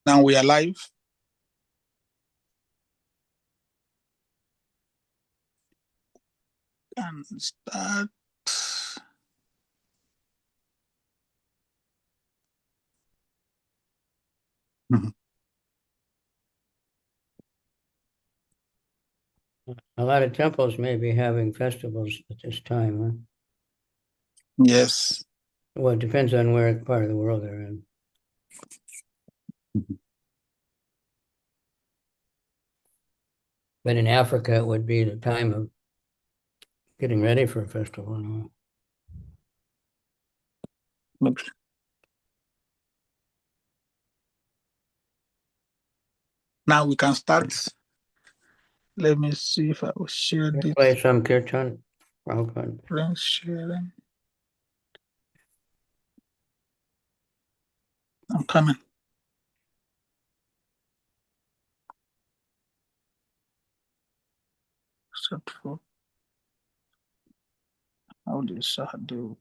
Now we are live. And start. A lot of temples may be having festivals at this time, huh? Yes. Well, it depends on where part of the world they're in. But in Africa, it would be the time of getting ready for a festival. Now we can start. Let me see if I will share this. Play some kirtan. Sharing. I'm coming. Except for how do Sahadu?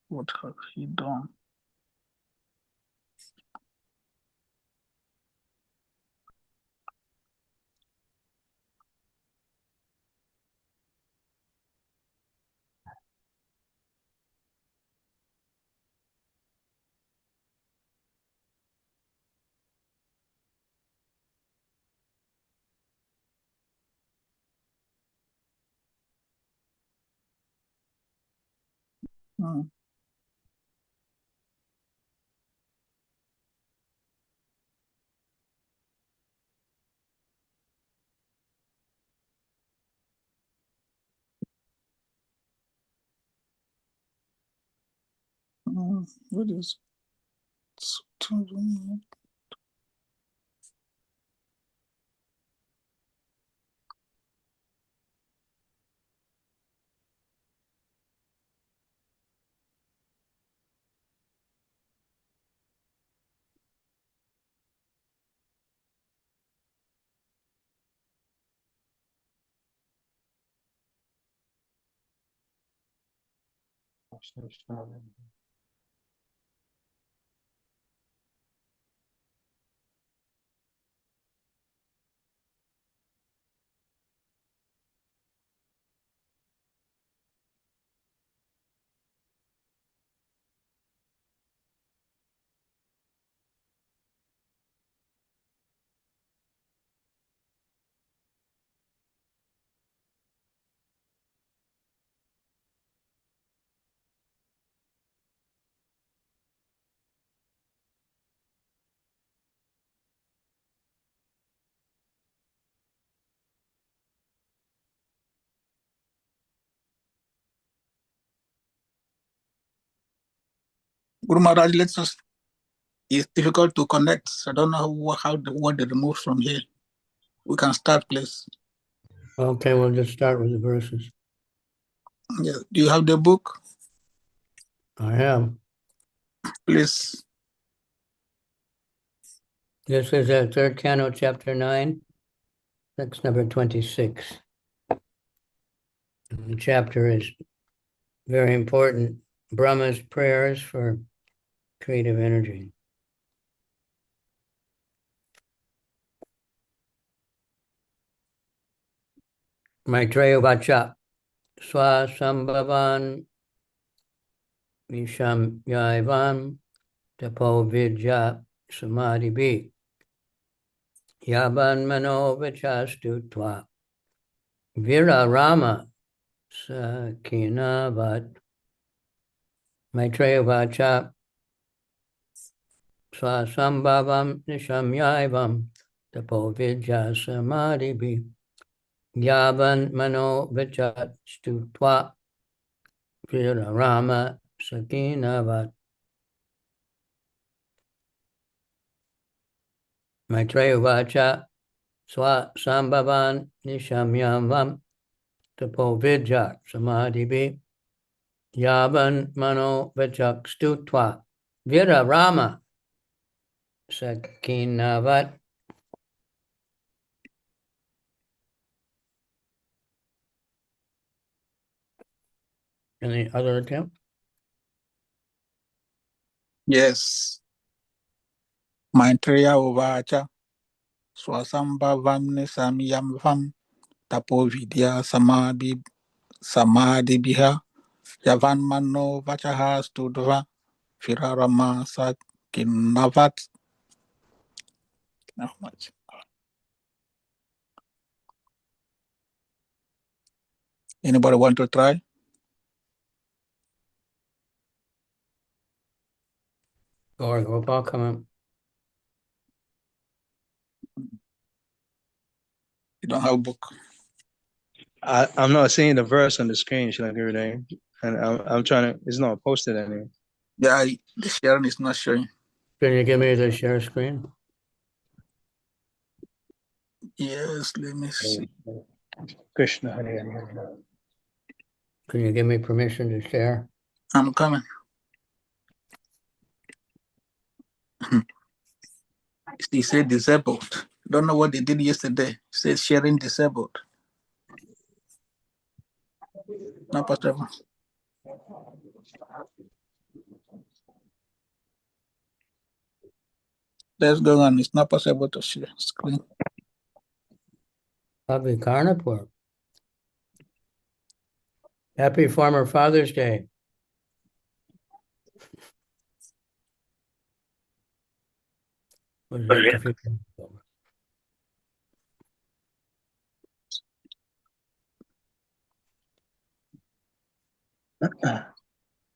What have he done? Hmm. What is it? Guru Maharaj, let's us. It's difficult to connect. I don't know what they remove from here. We can start, please. Okay, we'll just start with the verses. Yeah. Do you have the book? I have. Please. This is a third canto, chapter 9. That's number 26. And the chapter is very important. Brahma's prayers for creative energy. Maitreya Vacha Swasambhavan Visham Yaivam Tapo Vidya Samadhi Yaban Mano Vichastu Twa Vira Rama Sakinavat Maitreya Vacha Swasambhavam Nisham Yaivam Tapo Vidya Samadhi Yavan Mano Vichastu Twa Vira Rama Sakinavat Maitreya Vacha Swasambhavan Nishamyavam Tapo Vidya Samadhi Yavan Mano Vichak Stutva Vira Rama Sakinavat. Any other attempt? Yes. Maitreya Uvacha Swasambhavam Nisamyam Vam Tapo Vidya Samadhi Biha Yavan Mano Vachaha Studva Virarama Sakinavat. How much? Anybody want to try? Or Gopal, come on. You don't have a book. I'm not seeing the verse on the screen, Shilagirudai, and I'm trying to. It's not posted anywhere. Yeah, the sharing is not showing. Can you give me the share screen? Yes, let me see. Krishna, Hare Hare, Hare Hare. Can you give me permission to share? I'm coming. He said disabled. Don't know what they did yesterday. He said sharing disabled. Not possible. Let's go on. It's not possible to share screen. KAVICANDRA. Happy Farmer Father's Day.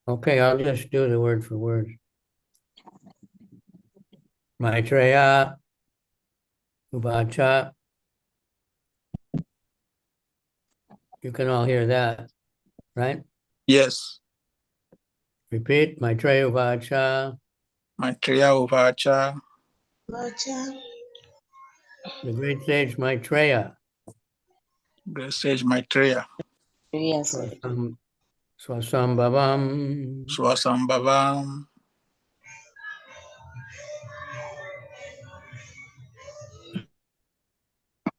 Okay, I'll just do the word for word. Maitreya Uvacha. You can all hear that, right? Yes. Repeat. Maitreya Uvacha. Maitreya Uvacha. The great sage Maitreya. Great sage Maitreya. Yes. Swasambhavam. Swasambhavam.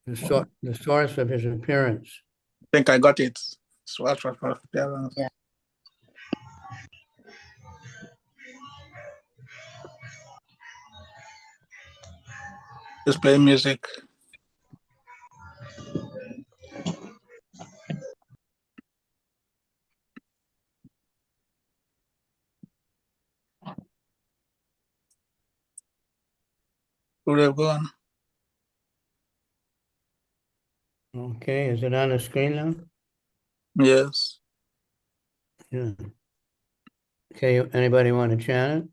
The source of his appearance. I think I got it. Swasambhavam. Yeah. Just play music. We'll go on. Okay, is it on the screen now? Yes. Yeah. Okay, anybody want to chant it?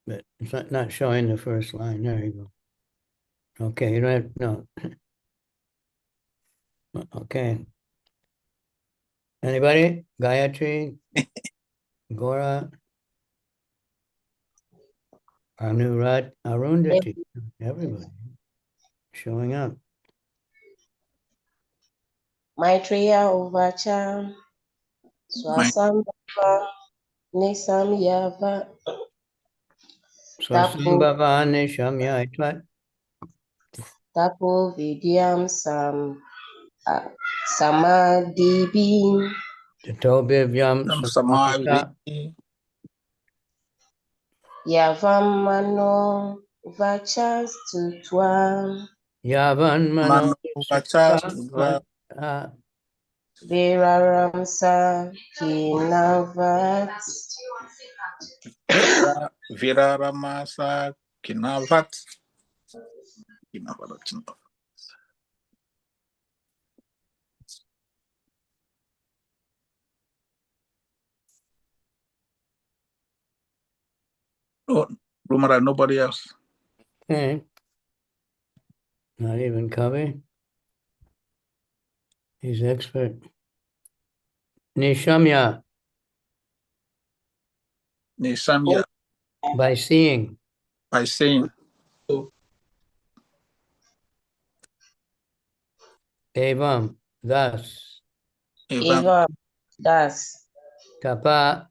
But it's not showing the first line. There you go. Okay, you don't have, no. Okay. Anybody? Gayatri? Gora? Anurat? Arundhati? Everybody showing up. Maitreya Uvacha Swasambhava Nisamyava Swasambhavani Shamya. Tapo Vidyam Samadhibhi Tatobivyam Samadhi. Samahita. Yavam Mano Vachas Tutwa Yavan Mano Vacha. Viraramsa Kinavat Viraramasa Kinavat. Oh, Rumara, nobody else. Okay. Not even Kavi. He's expert. Nishamya. Nisamya. By seeing. By saying. Evam. Thus. Eva Das Tapa.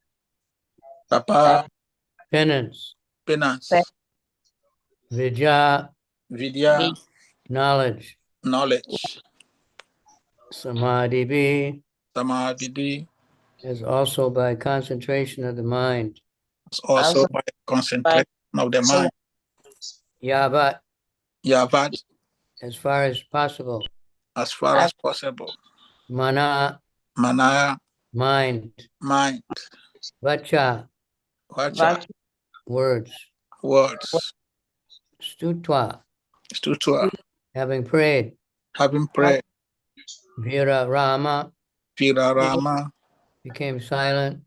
Tapa. Penance. Penance. Vidya. Vidya. Knowledge. Knowledge. Samadhi. Samadhi. as also by concentration of the mind. It's also by concentration of the mind. Yavat, Yavat, as far as possible. as far as possible. Mana, Manaya, mind. mind. Vacha, Vacha, words. words. Stutva, Stutua, having prayed. having prayed. Vira Rama, Virarama, became silent.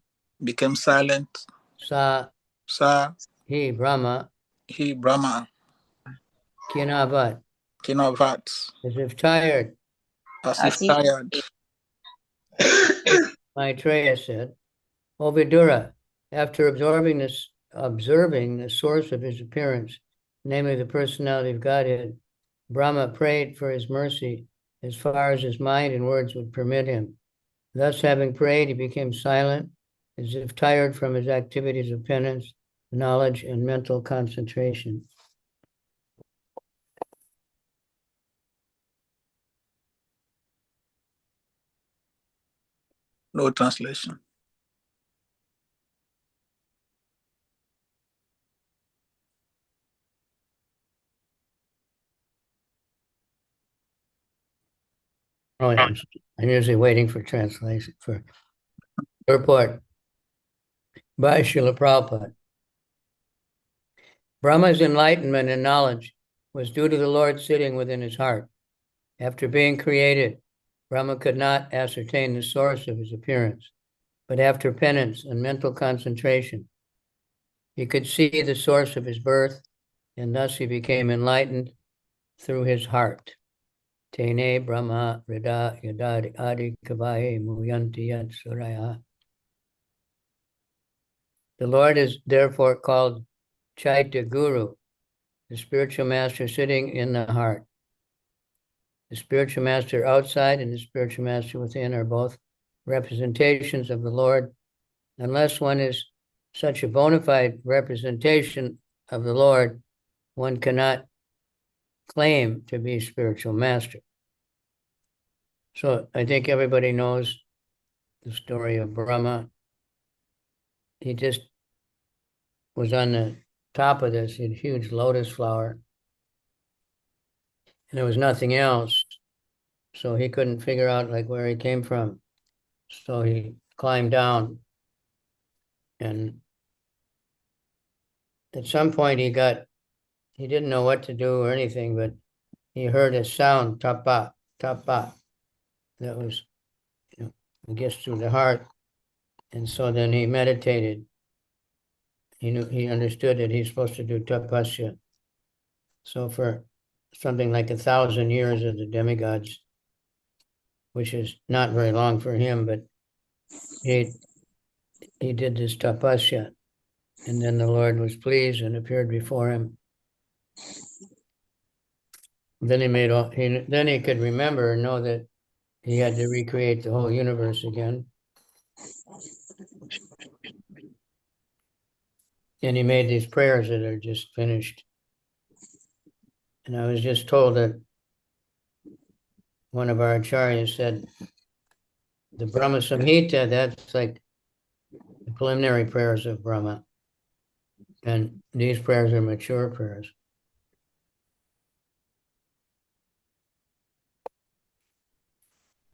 became silent. Sa, Sa, he, Brahma, he, Brahma, Kinavat, Kinavat, as if tired. as if tired. Maitreya said, O Vidura, after observing the source of his appearance, namely the personality of Godhead, Brahma prayed for his mercy as far as his mind and words would permit him. Thus, having prayed, he became silent, as if tired from his activities of penance, knowledge, and mental concentration. No translation. Oh, yeah, I'm usually waiting for translation, for report by Srila Prabhupada. Brahma's enlightenment and knowledge was due to the Lord sitting within his heart. After being created, Brahma could not ascertain the source of his appearance, but after penance and mental concentration, he could see the source of his birth, and thus he became enlightened through his heart. Tene Brahma Rida Yadadi Adi Kavaye Muyanti Yat Suraya. The Lord is therefore called Chaitya Guru, the spiritual master sitting in the heart. The spiritual master outside and the spiritual master within are both representations of the Lord. Unless one is such a bona fide representation of the Lord, one cannot claim to be spiritual master. So I think everybody knows the story of Brahma. He just was on the top of this huge lotus flower, and there was nothing else. So he couldn't figure out like where he came from. So he climbed down, and at some point he didn't know what to do or anything, but he heard a sound, tapa, tapa, that was, I guess, through the heart. And so then he meditated. He understood that he's supposed to do tapasya. So for something like 1,000 years of the demigods, which is not very long for him, but he did this tapasya, and then the Lord was pleased and appeared before him. Then he could remember and know that he had to recreate the whole universe again. And he made these prayers that are just finished. And I was just told that one of our acharyas said, the Brahma Samhita, that's like the preliminary prayers of Brahma. And these prayers are mature prayers.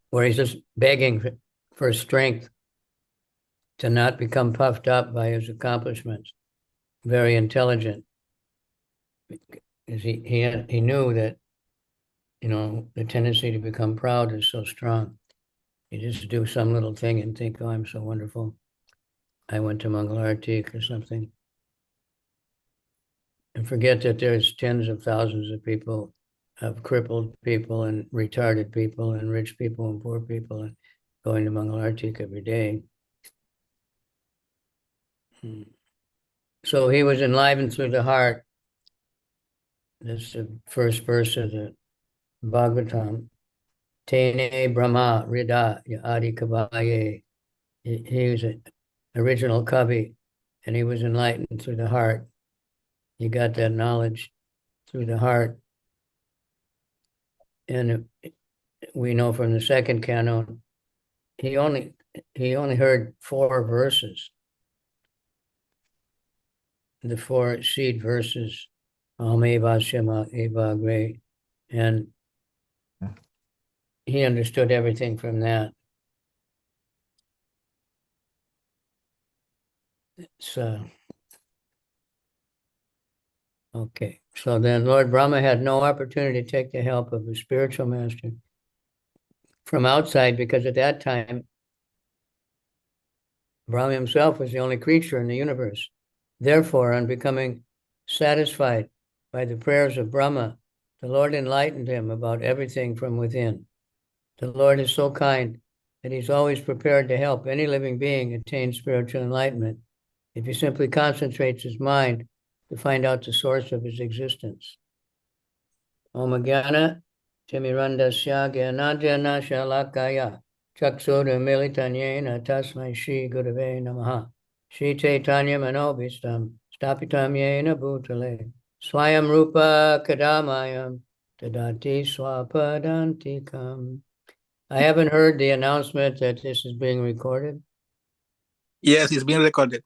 Where he's just begging for strength to not become puffed up by his accomplishments. Very intelligent. Because he knew that, the tendency to become proud is so strong. You just do some little thing and think, oh, I'm so wonderful. I went to Mangalartik or something. And forget that there's tens of thousands of people, of crippled people and retarded people and rich people and poor people and going to Mangalartik every day. So he was enlivened through the heart. That's the first verse of the Bhagavatam. Tene Brahma Rida Adi Kavaye. He was an original Kavi, and he was enlightened through the heart. He got that knowledge through the heart. And we know from the second canon, he only he only heard 4 verses, the 4 seed verses, Eva Shema, Eva Gray, and he understood everything from that. So, okay. So then Lord Brahma had no opportunity to take the help of a spiritual master from outside, because at that time, Brahma himself was the only creature in the universe. Therefore, on becoming satisfied by the prayers of Brahma, the Lord enlightened him about everything from within. The Lord is so kind that he's always prepared to help any living being attain spiritual enlightenment if he simply concentrates his mind to find out the source of his existence. Om Jnana Timirandasya Jnanajana Shalakaya Chaksuda Militanyena Tasmai Shri Gurave Namaha Shri Chaitanya Manobhistam Stapitam Yena Bhutale Swayam Rupa Kadamayam Tadati Swapadantikam. I haven't heard the announcement that this is being recorded. Yes, it's being recorded.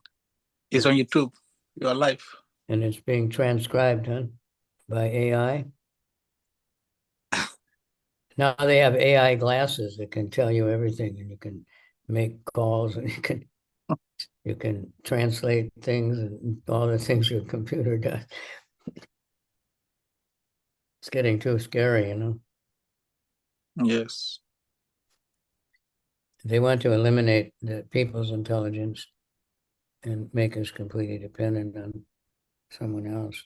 It's on YouTube. You're live. And it's being transcribed, huh? By AI. Now they have AI glasses that can tell you everything, and you can make calls, and you can translate things and all the things your computer does. It's getting too scary, you know. Yes. They want to eliminate the people's intelligence and make us completely dependent on someone else.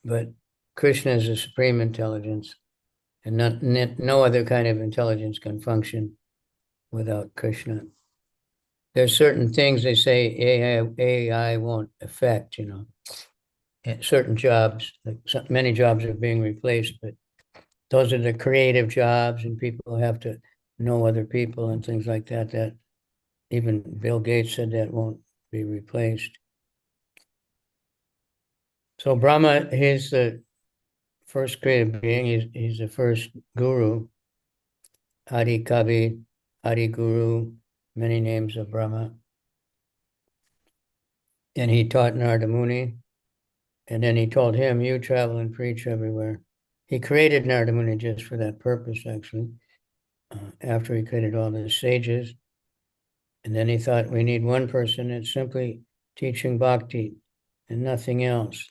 But Krishna is a supreme intelligence, and no other kind of intelligence can function without Krishna. There's certain things they say AI won't affect, you know. And certain jobs, like many jobs are being replaced, but those are the creative jobs, and people have to know other people and things like that, that even Bill Gates said that won't be replaced. So Brahma, he's the first created being. He's the first guru. Adi Kavi, Adi Guru, many names of Brahma. And he taught Narada Muni. And then he told him, you travel and preach everywhere. He created Narada Muni just for that purpose, actually, after he created all the sages. And then he thought, we need one person that's simply teaching bhakti and nothing else.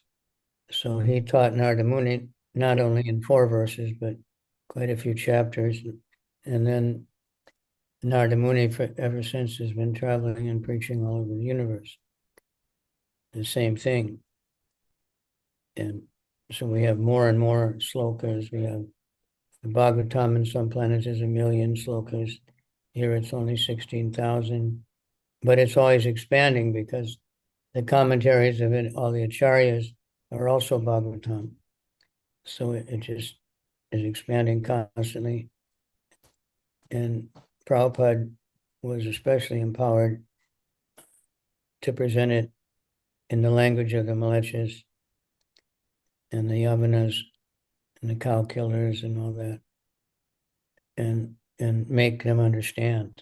So he taught Narada Muni not only in 4 verses, but quite a few chapters. And then Narada Muni, ever since, has been traveling and preaching all over the universe. The same thing. And so we have more and more slokas. We have the Bhagavatam in some planets is 1 million slokas. Here it's only 16,000. But it's always expanding because the commentaries of it, all the acharyas, are also Bhagavatam. So it just is expanding constantly. And Prabhupada was especially empowered to present it in the language of the Malechas and the Yavanas and the cow killers and all that, and make them understand,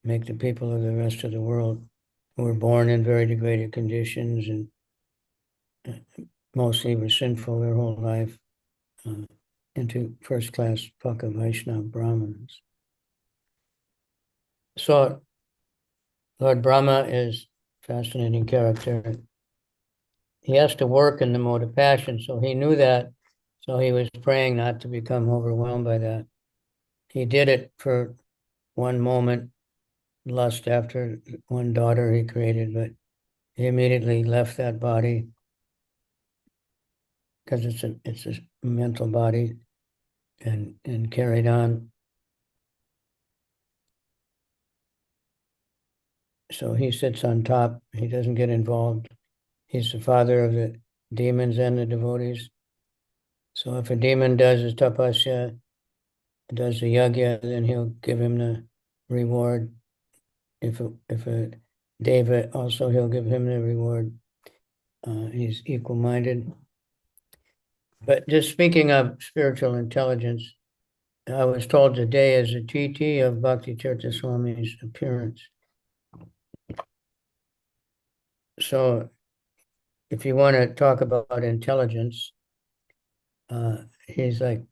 make the people of the rest of the world who were born in very degraded conditions and mostly were sinful their whole life, into first-class Paka Vaishnava Brahmins. So Lord Brahma is a fascinating character. He has to work in the mode of passion, so he knew that. So he was praying not to become overwhelmed by that. He did it for one moment, lust after one daughter he created, but he immediately left that body because it's a mental body, and carried on. So he sits on top. He doesn't get involved. He's the father of the demons and the devotees. So if a demon does his tapasya, does the yajna, then he'll give him the reward. If a deva, also he'll give him the reward. He's equal-minded. But just speaking of spiritual intelligence, I was told today is a TT of Bhakti Tirtha Swami's appearance. So if you want to talk about intelligence, he's like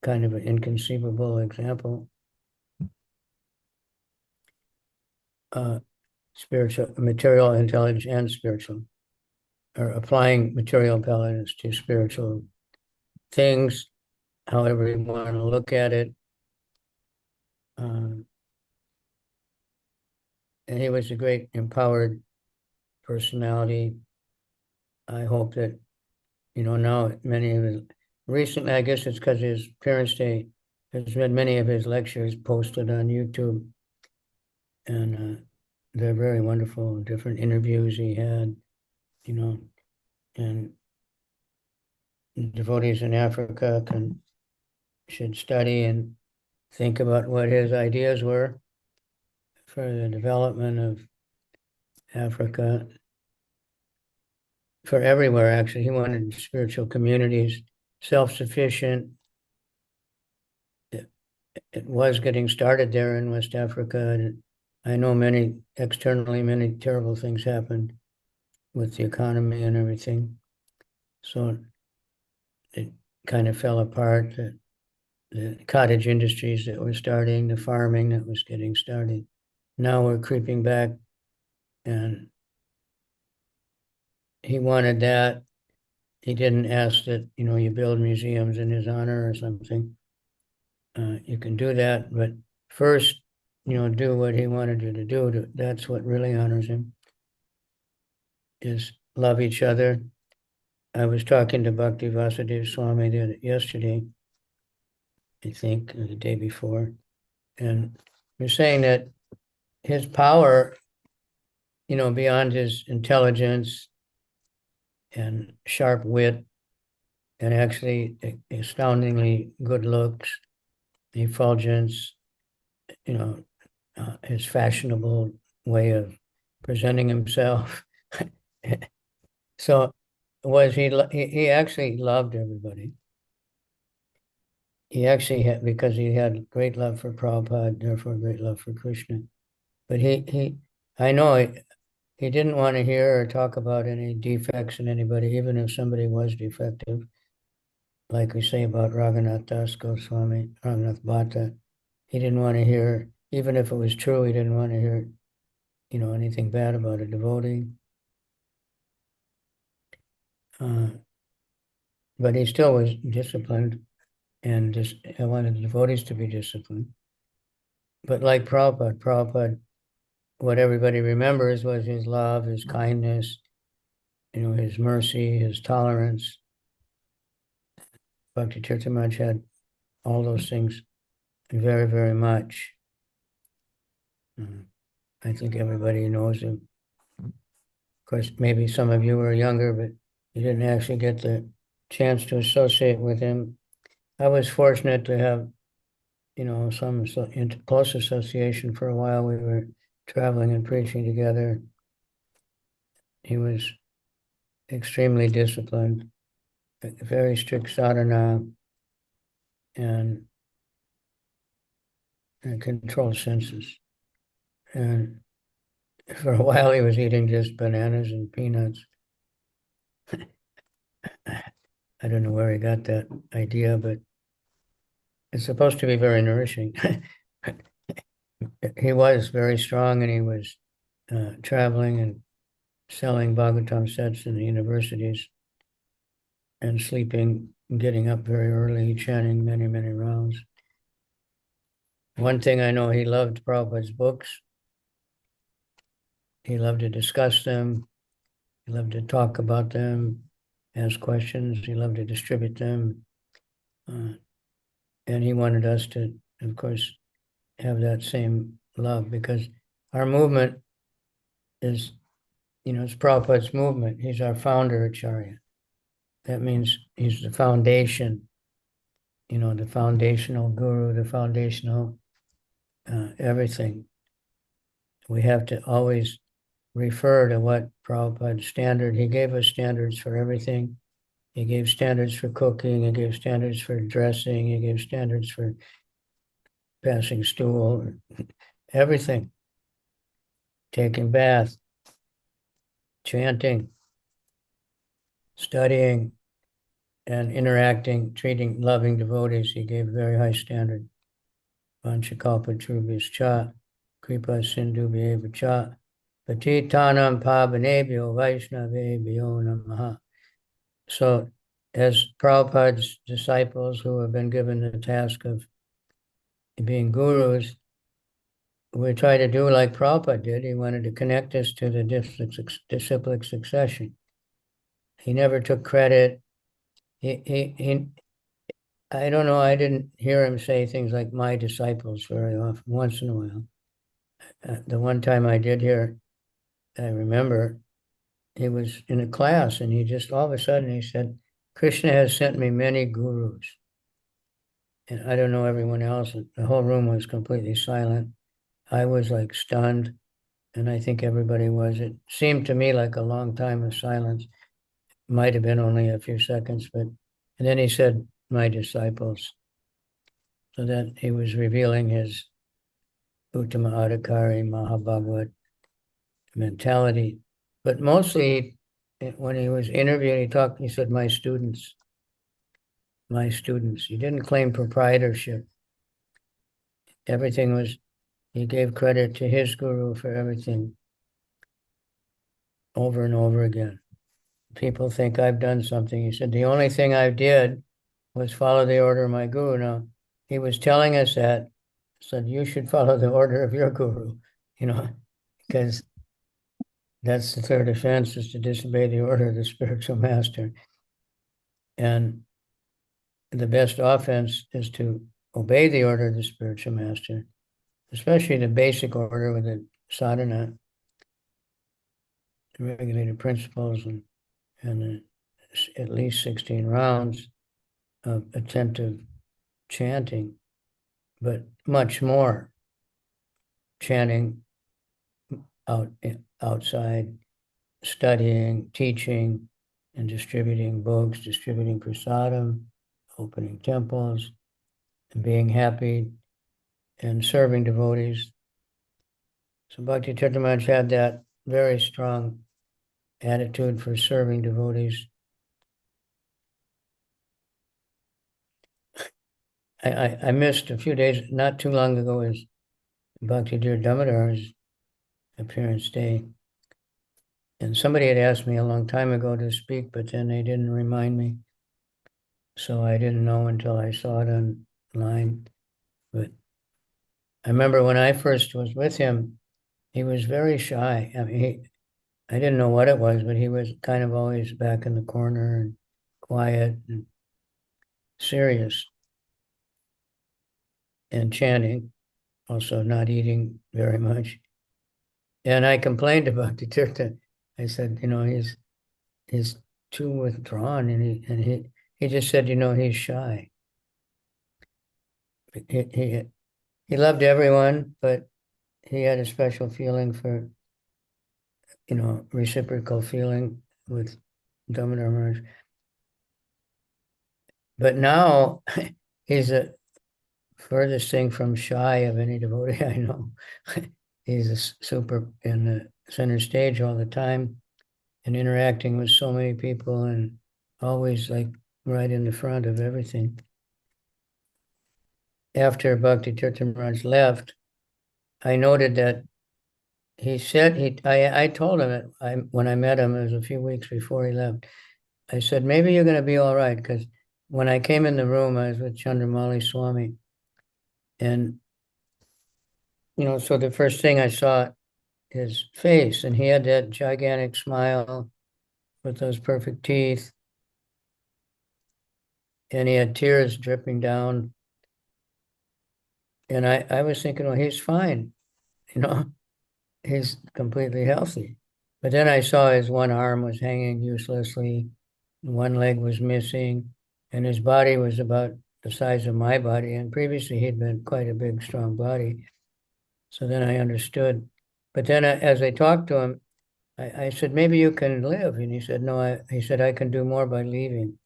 kind of an inconceivable example. Spiritual, material intelligence and spiritual, or applying material intelligence to spiritual things, however you want to look at it. And he was a great empowered personality. I hope that, now many of his, recently, I guess it's because his Parents' Day, has read many of his lectures posted on YouTube. And they're very wonderful, different interviews he had, and devotees in Africa should study and think about what his ideas were for the development of Africa, for everywhere, actually. He wanted spiritual communities, self-sufficient. It was getting started there in West Africa, and I know externally, many terrible things happened with the economy and everything. So it kind of fell apart. The cottage industries that were starting, the farming that was getting started. Now we're creeping back, and he wanted that. He didn't ask that, you build museums in his honor or something. You can do that, but first, do what he wanted you to do. That's what really honors him, is love each other. I was talking to Bhakti Vasudeva Swami yesterday, I think, or the day before, and we're saying that his power, beyond his intelligence and sharp wit, and actually astoundingly good looks, effulgence, his fashionable way of presenting himself. So he actually loved everybody. He actually had, because he had great love for Prabhupada, therefore great love for Krishna. But I know he didn't want to hear or talk about any defects in anybody, even if somebody was defective. Like we say about Raghunath Das Goswami, Raghunath Bhatta. He didn't want to hear, even if it was true, he didn't want to hear, anything bad about a devotee. But he still was disciplined, and just I wanted the devotees to be disciplined. But like Prabhupada, what everybody remembers was his love, his kindness, his mercy, his tolerance. Bhakti Tirtha Maharaj had all those things very, very much. I think everybody knows him. Of course, maybe some of you were younger, but you didn't actually get the chance to associate with him. I was fortunate to have, some close association for a while. We were traveling and preaching together. He was extremely disciplined, very strict sadhana, and controlled senses. And for a while, he was eating just bananas and peanuts. I don't know where he got that idea, but it's supposed to be very nourishing. He was very strong, and he was traveling and selling Bhagavatam sets in the universities, and sleeping, getting up very early, chanting many, many rounds. One thing I know, he loved Prabhupada's books. He loved to discuss them. He loved to talk about them, ask questions. He loved to distribute them. And he wanted us to, of course, have that same love, because our movement is, it's Prabhupada's movement. He's our founder, Acharya. That means he's the foundation, the foundational guru, the foundational everything. We have to always refer to what Prabhupada's standard. He gave us standards for everything. He gave standards for cooking. He gave standards for dressing. He gave standards for passing stool, everything, taking bath, chanting, studying, and interacting, treating loving devotees. He gave a very high standard. Vanchakalpa Trubhis Cha, Kripa Sindhu Bheva Cha, Patitanam Pavanebhyo Vaishnavebhyo Namaha. So, as Prabhupada's disciples who have been given the task of being gurus, we try to do like Prabhupada did. He wanted to connect us to the disciplic succession. He never took credit. I don't know, I didn't hear him say things like my disciples very often, once in a while. The one time I did hear, I remember, he was in a class and he just all of a sudden he said, Krishna has sent me many gurus. And I don't know everyone else. The whole room was completely silent. I was like stunned, and I think everybody was. It seemed to me like a long time of silence. Might have been only a few seconds, but and then he said, my disciples. So that he was revealing his Uttama Adhikari Mahabhagavad mentality. But mostly when he was interviewed, he said, my students. My students. He didn't claim proprietorship. Everything was, he gave credit to his guru for everything over and over again. People think I've done something. He said, the only thing I did was follow the order of my guru. Now, he was telling us that, said, you should follow the order of your guru, because that's the third offense, is to disobey the order of the spiritual master. And the best offense is to obey the order of the spiritual master, especially the basic order with the sadhana, the regulated principles, and at least 16 rounds of attentive chanting, but much more chanting outside, studying, teaching, and distributing books, distributing prasadam, opening temples, and being happy and serving devotees. So Bhakti Tirtha Maharaj had that very strong attitude for serving devotees. I missed a few days, not too long ago, is Bhakti Dear Damodar's appearance day. And somebody had asked me a long time ago to speak, but then they didn't remind me. So I didn't know until I saw it online. But I remember when I first was with him, he was very shy. I mean, I didn't know what it was, but he was kind of always back in the corner and quiet and serious and chanting, also not eating very much. And I complained about the Tirtha. I said, he's too withdrawn, and he just said, he's shy. He loved everyone, but he had a special feeling for, reciprocal feeling with Damodar Maharaj. But now he's the furthest thing from shy of any devotee I know. He's a super in the center stage all the time and interacting with so many people and always like right in the front of everything. After Bhakti Tirtha Maharaj left, I noted that he said, I told him when I met him, it was a few weeks before he left, I said, maybe you're going to be all right, because when I came in the room, I was with Chandramali Swami. And, so the first thing I saw his face, and he had that gigantic smile with those perfect teeth. And he had tears dripping down. And I was thinking, well, he's fine. He's completely healthy. But then I saw his one arm was hanging uselessly, one leg was missing, and his body was about the size of my body. And previously he'd been quite a big, strong body. So then I understood. But then as I talked to him, I said, maybe you can live. And he said, no, he said, I can do more by leaving.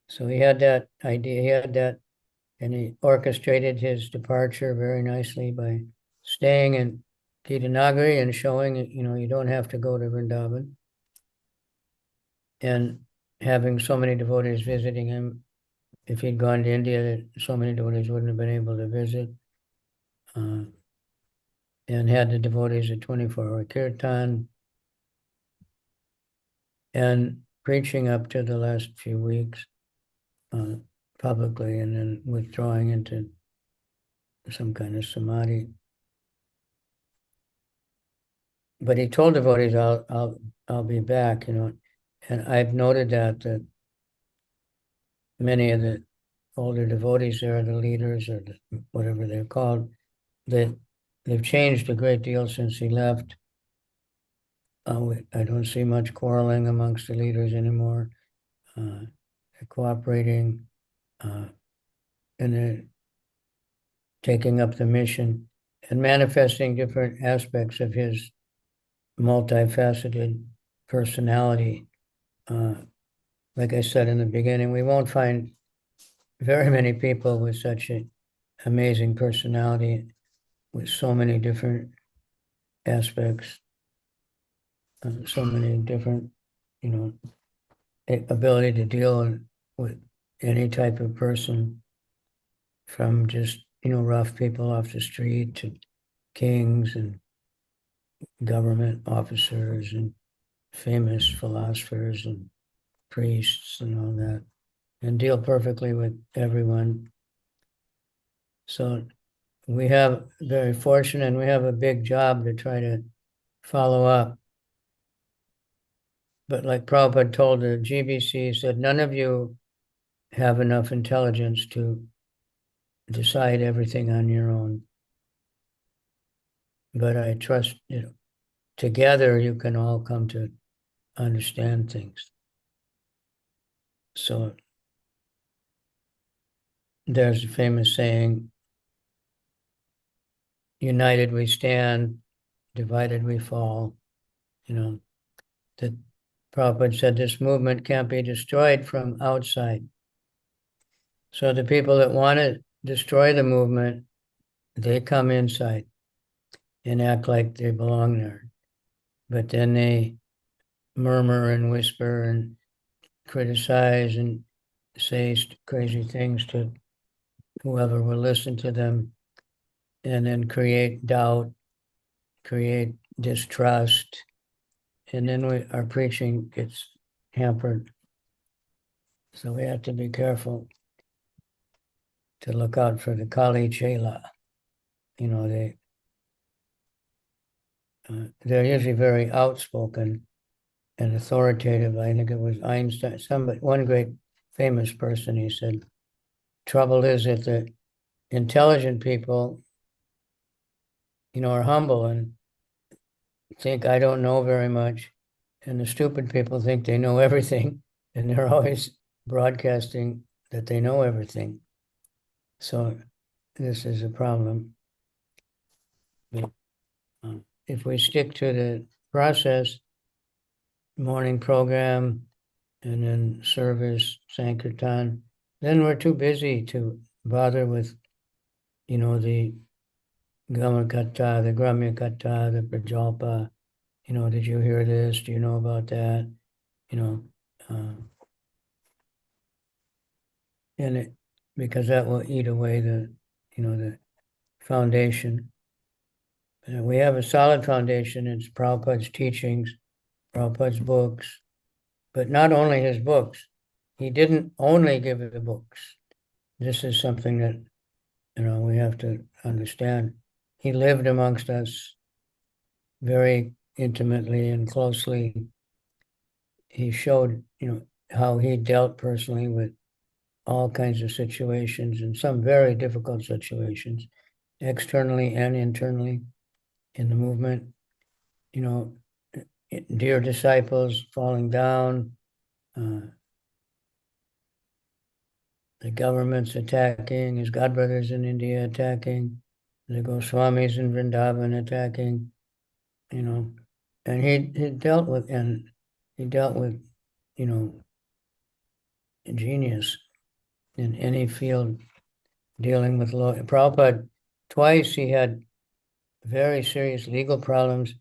So he had that idea. He had that and he orchestrated his departure very nicely by staying in Gitanagari and showing, you don't have to go to Vrindavan, and having so many devotees visiting him. If he'd gone to India, so many devotees wouldn't have been able to visit. And had the devotees at 24-hour kirtan, and preaching up to the last few weeks publicly, and then withdrawing into some kind of samadhi. But he told devotees, I'll be back, and I've noted that many of the older devotees there, the leaders or whatever they're called, that they've changed a great deal since he left. I don't see much quarreling amongst the leaders anymore. They're cooperating, and they're taking up the mission and manifesting different aspects of his multifaceted personality. Like I said in the beginning, we won't find very many people with such an amazing personality, with so many different aspects, so many different, ability to deal with any type of person, from just, rough people off the street to kings and government officers and famous philosophers and priests and all that, and deal perfectly with everyone. So we have very fortunate, and we have a big job to try to follow up. But like Prabhupada told the GBC, he said, none of you have enough intelligence to decide everything on your own. But I trust, together you can all come to understand things. So there's a famous saying, united we stand, divided we fall. That Prabhupada said this movement can't be destroyed from outside. So the people that want to destroy the movement, they come inside and act like they belong there. But then they murmur and whisper and criticize and say crazy things to whoever will listen to them, and then create doubt, create distrust, and then our preaching gets hampered. So we have to be careful to look out for the Kali Chela. They're usually very outspoken and authoritative. I think it was Einstein, one great famous person, he said, trouble is that the intelligent people, are humble and think I don't know very much, and the stupid people think they know everything, and they're always broadcasting that they know everything. So this is a problem. But, if we stick to the process, morning program, and then service, Sankirtan, then we're too busy to bother with, the Gamakata, the Gramyakata, the Prajalpa. Did you hear this? Do you know about that? Because that will eat away the foundation. We have a solid foundation. It's Prabhupada's teachings, Prabhupada's books, but not only his books. He didn't only give the books. This is something that, we have to understand. He lived amongst us very intimately and closely. He showed, how he dealt personally with all kinds of situations, and some very difficult situations, externally and internally in the movement. Dear disciples falling down, the government's attacking, his godbrothers in India attacking, the Goswamis in Vrindavan attacking, and he dealt with genius in any field dealing with law. Prabhupada, twice he had very serious legal problems,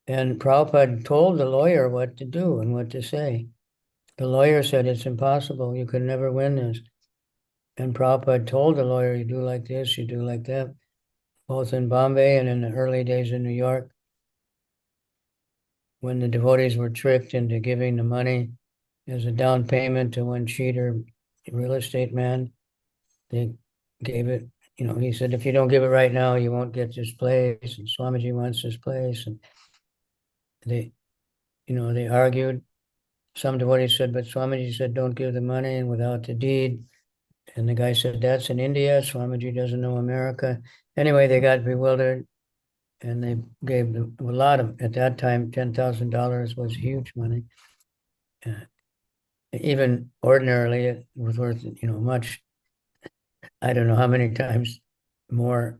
and Prabhupada told the lawyer what to do and what to say. The lawyer said, it's impossible, you could never win this. And Prabhupada told the lawyer, you do like this, you do like that, both in Bombay and in the early days in New York, when the devotees were tricked into giving the money as a down payment to one cheater real estate man. They gave it, he said, if you don't give it right now, you won't get this place. And Swamiji wants this place. And they argued. Some devotees said, but Swamiji said, don't give the money and without the deed. And the guy said, that's in India. Swamiji doesn't know America. Anyway, they got bewildered and they gave a lot of, at that time, $10,000 was huge money. Even ordinarily, it was worth, much. I don't know how many times more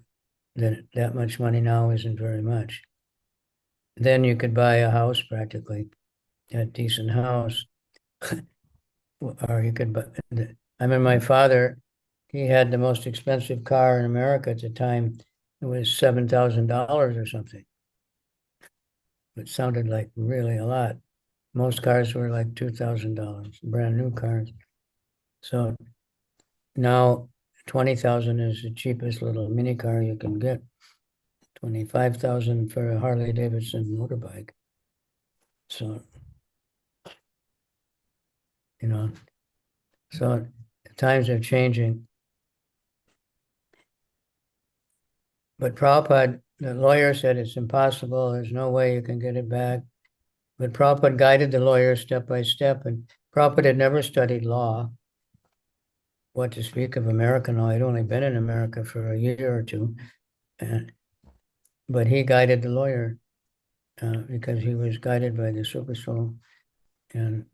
than that much money now isn't very much. Then you could buy a house practically, a decent house. Or you could buy, I mean, my father, he had the most expensive car in America at the time. It was $7,000 or something. It sounded like really a lot. Most cars were like $2,000, brand new cars. So now 20,000 is the cheapest little mini car you can get. 25,000 for a Harley Davidson motorbike. So, so times are changing. But Prabhupada, the lawyer said it's impossible. There's no way you can get it back. But Prabhupada guided the lawyer step by step. And Prabhupada had never studied law. What to speak of American law? He'd only been in America for a year or two. But he guided the lawyer because he was guided by the Super Soul, and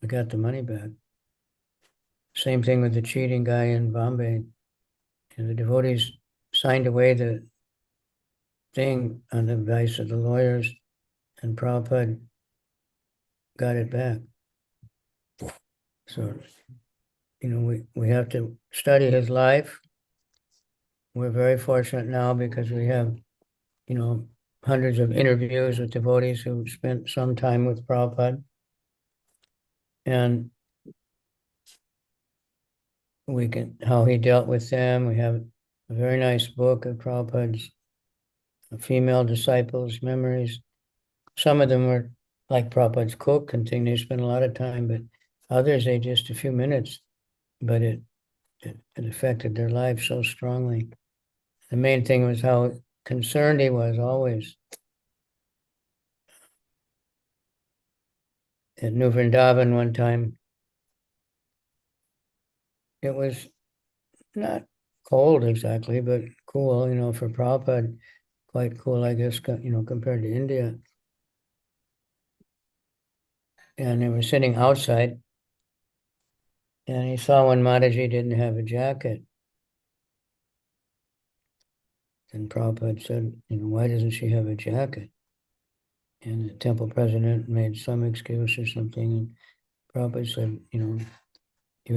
we got the money back. Same thing with the cheating guy in Bombay. And the devotees signed away the thing on the advice of the lawyers, and Prabhupada got it back. So, we have to study his life. We're very fortunate now because we have, hundreds of interviews with devotees who spent some time with Prabhupada. And how he dealt with them. We have a very nice book of Prabhupada's female disciples' memories. Some of them were like Prabhupada's cook and thing. They spent a lot of time, but others, they just a few minutes, but it affected their lives so strongly. The main thing was how concerned he was always. At New Vrindavan one time, it was not cold exactly, but cool, for Prabhupada, quite cool, I guess, compared to India. And they were sitting outside, and he saw when Mataji didn't have a jacket. And Prabhupada said, why doesn't she have a jacket? And the temple president made some excuse or something. And Prabhupada said, you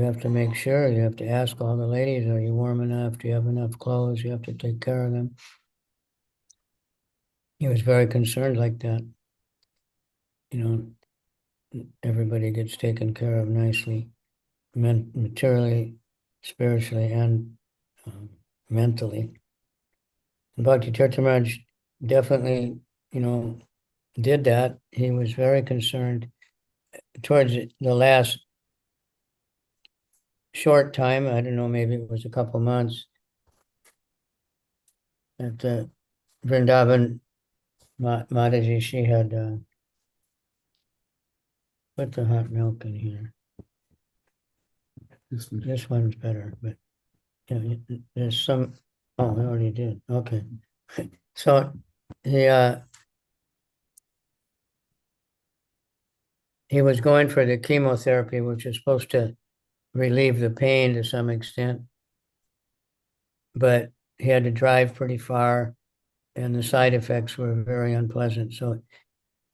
have to make sure, you have to ask all the ladies, are you warm enough? Do you have enough clothes? You have to take care of them. He was very concerned like that. Everybody gets taken care of nicely, materially, spiritually, and mentally. And Bhakti Tirtha definitely, did that. He was very concerned. Towards the last short time, I don't know, maybe it was a couple months, at the Vrindavan, Mataji, she had put the hot milk in here. This one's better, but there's some, oh, I already did, okay. So he was going for the chemotherapy, which is supposed to relieve the pain to some extent, but he had to drive pretty far and the side effects were very unpleasant. So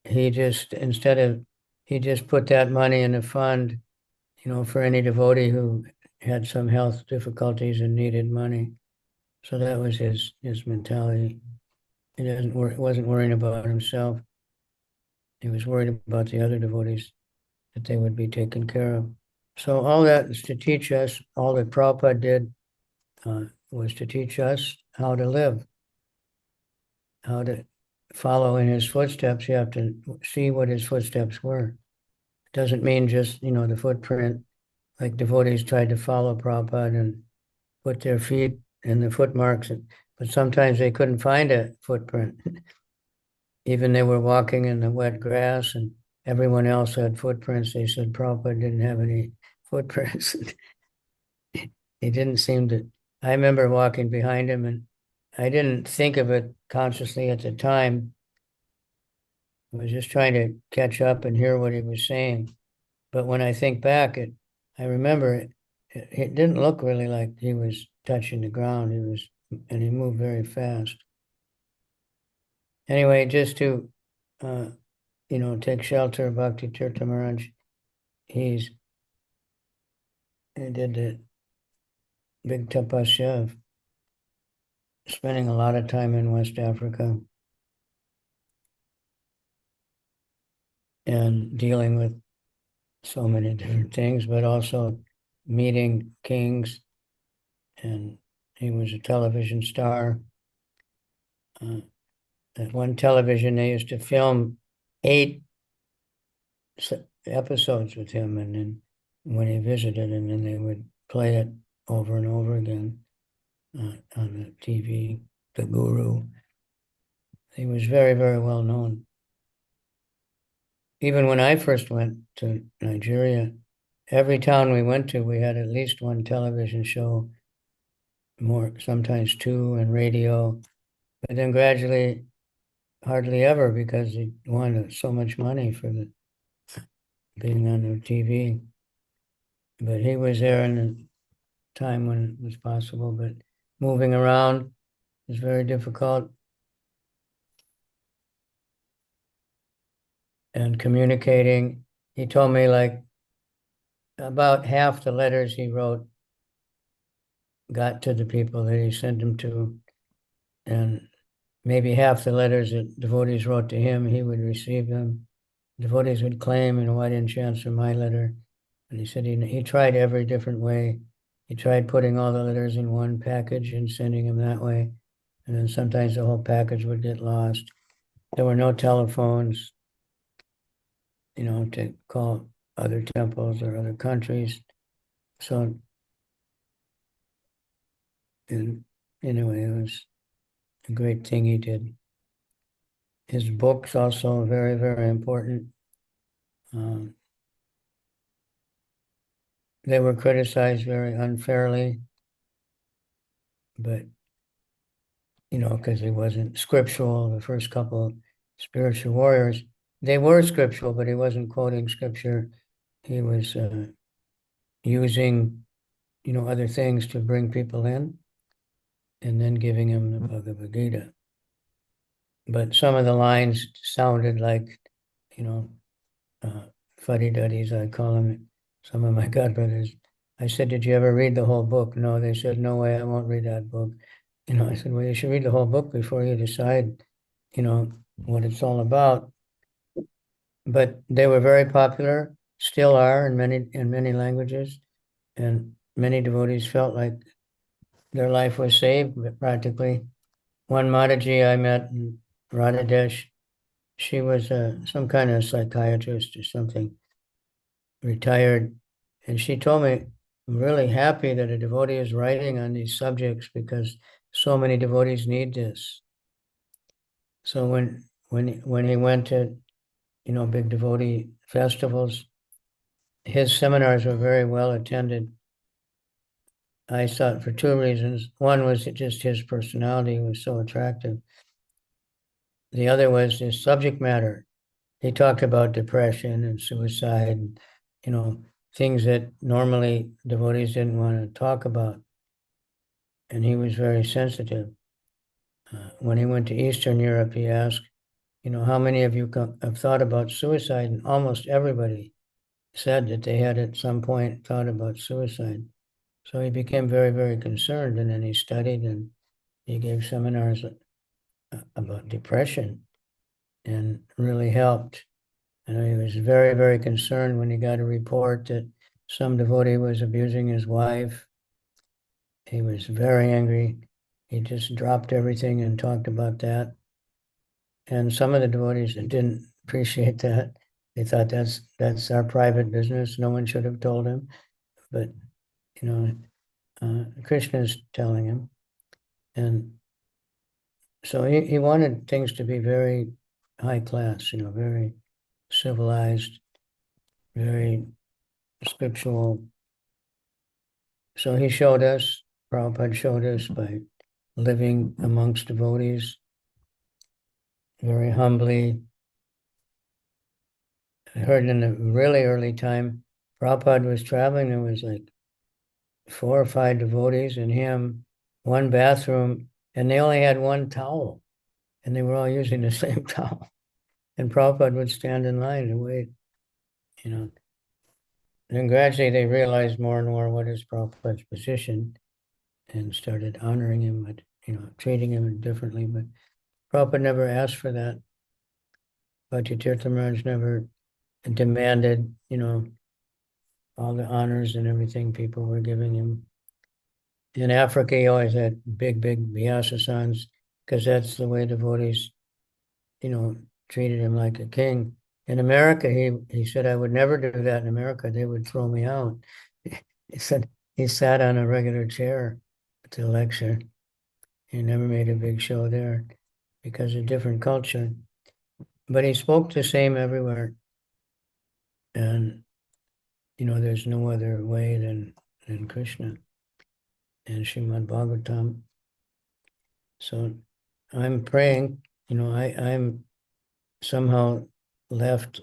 he just put that money in a fund, for any devotee who had some health difficulties and needed money. So that was his mentality. He wasn't worrying about himself. He was worried about the other devotees, that they would be taken care of. So all that is to teach us, all that Prabhupada did was to teach us how to live, how to follow in his footsteps. You have to see what his footsteps were. It doesn't mean just, the footprint, like devotees tried to follow Prabhupada and put their feet in the footmarks, but sometimes they couldn't find a footprint. Even they were walking in the wet grass and everyone else had footprints. They said Prabhupada didn't have any footprints. He didn't seem to. I remember walking behind him and I didn't think of it consciously at the time. I was just trying to catch up and hear what he was saying. But when I think back, I remember it didn't look really like he was touching the ground. And he moved very fast. Anyway, just to, take shelter of Bhakti Tirtha Maharaj, he did the big tapasya of spending a lot of time in West Africa and dealing with so many different things, but also meeting kings. And he was a television star. At one television, they used to film 8 episodes with him, and then when he visited, and then they would play it over and over again on the TV, the Guru. He was very, very well known. Even when I first went to Nigeria, every town we went to, we had at least one television show, more, sometimes 2, and radio. But then gradually, hardly ever, because he wanted so much money for being on the TV. But he was there in the time when it was possible, but moving around was very difficult. And communicating, he told me like about half the letters he wrote got to the people that he sent them to, and maybe half the letters that devotees wrote to him, he would receive them. Devotees would claim, why didn't you answer my letter? And he said he tried every different way. He tried putting all the letters in one package and sending them that way. And then sometimes the whole package would get lost. There were no telephones, to call other temples or other countries. So, and anyway, it was a great thing he did. His books also very, very important. They were criticized very unfairly, but, because he wasn't scriptural. The first couple spiritual warriors, they were scriptural, but he wasn't quoting scripture. He was using, other things to bring people in, and then giving him the Bhagavad Gita. But some of the lines sounded like, fuddy-duddies, I call them, some of my godbrothers. I said, did you ever read the whole book? No, they said, no way, I won't read that book. I said, well, you should read the whole book before you decide, what it's all about. But they were very popular, still are in many languages, and many devotees felt like their life was saved practically. One Mataji I met in Radhadesh, she was some kind of psychiatrist or something, retired, and she told me, I'm really happy that a devotee is writing on these subjects because so many devotees need this. So when he went to, big devotee festivals, his seminars were very well attended. I thought for 2 reasons. One was just his personality was so attractive. The other was his subject matter. He talked about depression and suicide, and, things that normally devotees didn't want to talk about. And he was very sensitive. When he went to Eastern Europe, he asked, how many of you have thought about suicide? And almost everybody said that they had at some point thought about suicide. So he became very, very concerned, and then he studied and he gave seminars about depression and really helped. And he was very, very concerned when he got a report that some devotee was abusing his wife. He was very angry. He just dropped everything and talked about that. And some of the devotees didn't appreciate that. They thought that's our private business. No one should have told him. But, Krishna's telling him. And so he wanted things to be very high class, very civilized, very scriptural. So he showed us, Prabhupada showed us by living amongst devotees very humbly. I heard in a really early time, Prabhupada was traveling, there was like 4 or 5 devotees and him, one bathroom, and they only had one towel, and they were all using the same towel. And Prabhupada would stand in line and wait, And gradually they realized more and more what is Prabhupada's position and started honoring him, but, treating him differently. But Prabhupada never asked for that. Bhakti-tirtha Maharaj never demanded, all the honors and everything people were giving him. In Africa, he always had big, big vyasasans, because that's the way devotees, treated him like a king. In America, he said, I would never do that in America. They would throw me out. He said he sat on a regular chair to lecture. He never made a big show there because of different culture. But he spoke the same everywhere. And, there's no other way than Krishna and Srimad Bhagavatam. So I'm praying, I'm somehow left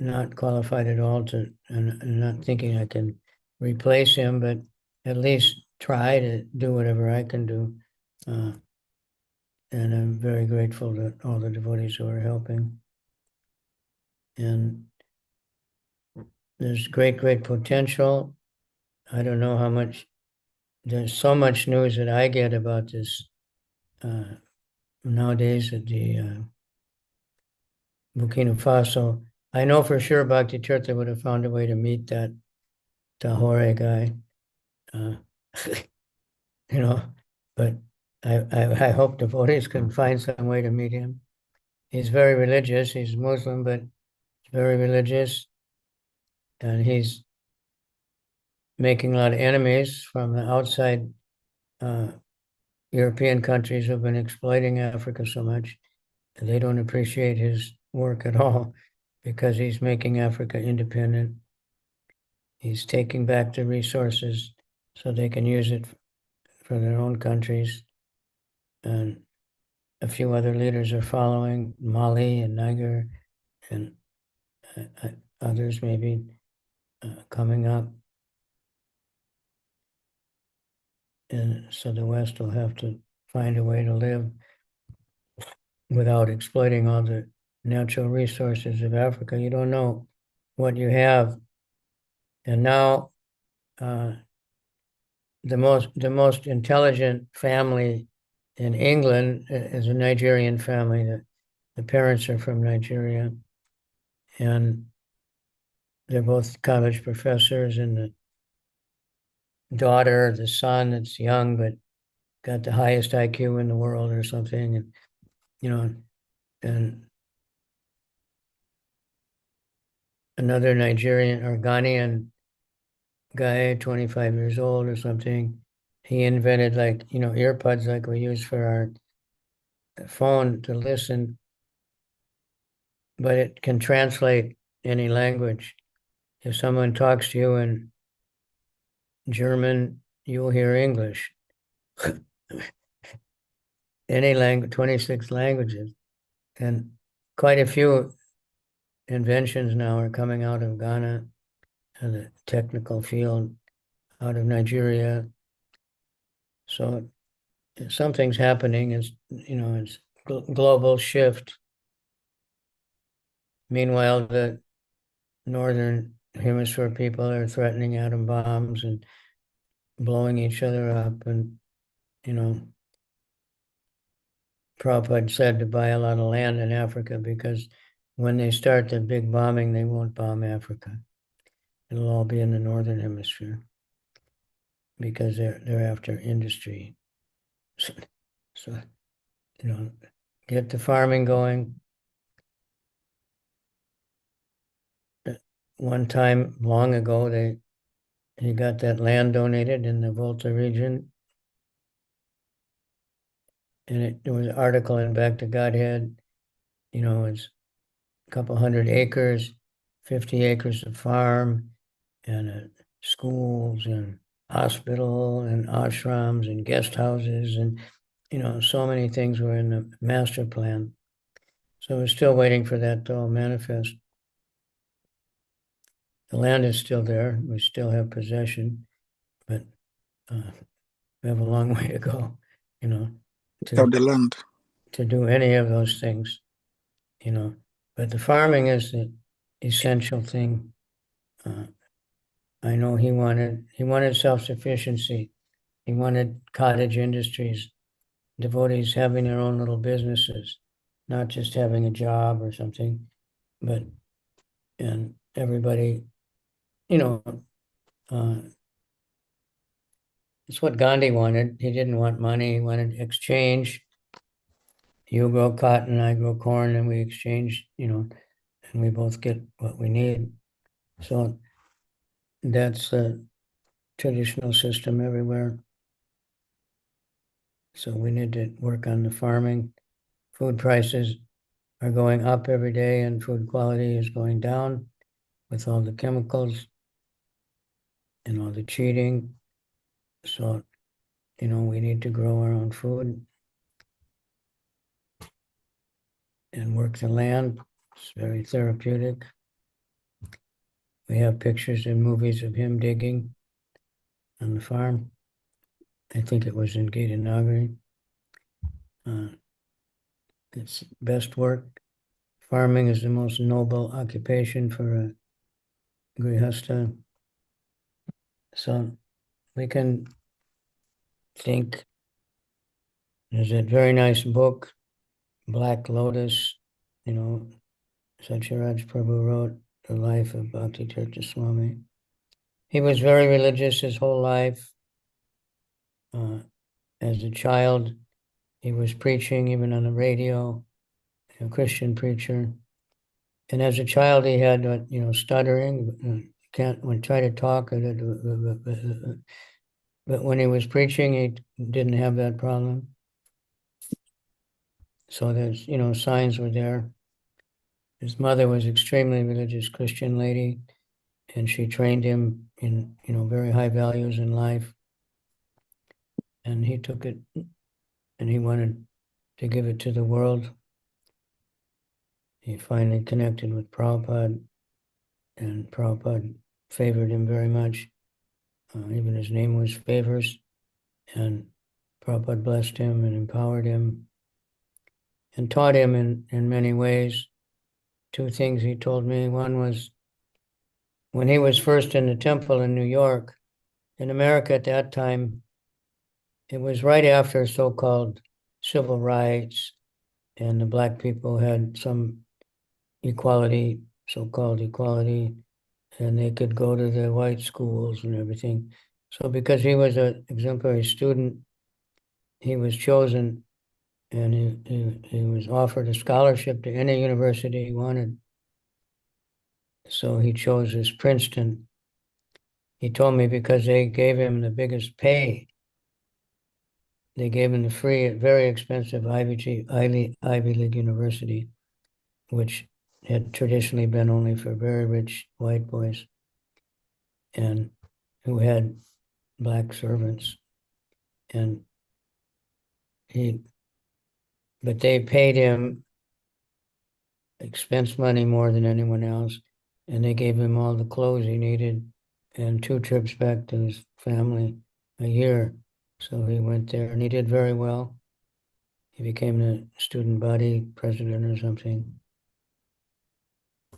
not qualified at all and not thinking I can replace him, but at least try to do whatever I can do. And I'm very grateful to all the devotees who are helping. And there's great, great potential. I don't know how much, there's so much news that I get about this nowadays at the Burkina Faso. I know for sure Bhakti Tirtha would have found a way to meet that Tahore guy, but I hope devotees can find some way to meet him. He's very religious. He's Muslim, but very religious. And he's making a lot of enemies from the outside European countries who've been exploiting Africa so much. And they don't appreciate his work at all because he's making Africa independent. He's taking back the resources so they can use it for their own countries. And a few other leaders are following, Mali and Niger, and others maybe coming up. And so the West will have to find a way to live without exploiting all the natural resources of Africa. You don't know what you have. And now the most intelligent family in England is a Nigerian family. The parents are from Nigeria, and they're both college professors, and the daughter, the son that's young but got the highest IQ in the world or something, and and another Nigerian or Ghanaian guy, 25 years old or something, he invented earbuds like we use for our phone to listen, but it can translate any language. If someone talks to you in German, you'll hear English. Any language, 26 languages. And quite a few inventions now are coming out of Ghana and the technical field, out of Nigeria. So something's happening. It's global shift. Meanwhile, the northern hemisphere people are threatening atom bombs and blowing each other up. And, Prabhupada said to buy a lot of land in Africa because when they start the big bombing, they won't bomb Africa. It'll all be in the northern hemisphere because they're after industry. So, get the farming going. One time long ago, he got that land donated in the Volta region. And there was an article in Back to Godhead, it's a couple hundred acres, 50 acres of farm, and schools and hospital and ashrams and guest houses, and so many things were in the master plan. So we're still waiting for that to all manifest. The land is still there. We still have possession, but we have a long way to go, Of the land. to do any of those things, But the farming is the essential thing. I know he wanted self-sufficiency. He wanted cottage industries, devotees having their own little businesses, not just having a job or something, and everybody, it's what Gandhi wanted. He didn't want money. He wanted exchange. You grow cotton, I grow corn, and we exchange, and we both get what we need. So that's the traditional system everywhere. So we need to work on the farming. Food prices are going up every day, and food quality is going down with all the chemicals and all the cheating. So, we need to grow our own food and work the land. It's very therapeutic. We have pictures and movies of him digging on the farm. I think it was in Gitanagari. It's best work. Farming is the most noble occupation for a grihasta. So we can think. There's that very nice book, Black Lotus, Satyaraj Prabhu wrote, The Life of Bhakti Tirtha Swami. He was very religious his whole life. As a child, he was preaching even on the radio, a Christian preacher. And as a child, he had, stuttering, try to talk, but when he was preaching, he didn't have that problem. So there's, signs were there. His mother was extremely religious Christian lady, and she trained him in, very high values in life. And he took it, and he wanted to give it to the world. He finally connected with Prabhupada, and Prabhupada favored him very much. Even his name was Favors, and Prabhupada blessed him and empowered him and taught him in many ways. Two things he told me. One was when he was first in the temple in New York. In America at that time, it was right after so-called civil rights, and the Black people had some equality, so-called equality, and they could go to the white schools and everything. So because he was an exemplary student, he was chosen, and he was offered a scholarship to any university he wanted. So he chose this Princeton. He told me because they gave him the biggest pay. They gave him the free, very expensive Ivy League university, which had traditionally been only for very rich white boys and who had Black servants. But they paid him expense money more than anyone else, and they gave him all the clothes he needed and 2 trips back to his family a year. So he went there, and he did very well. He became the student body president or something.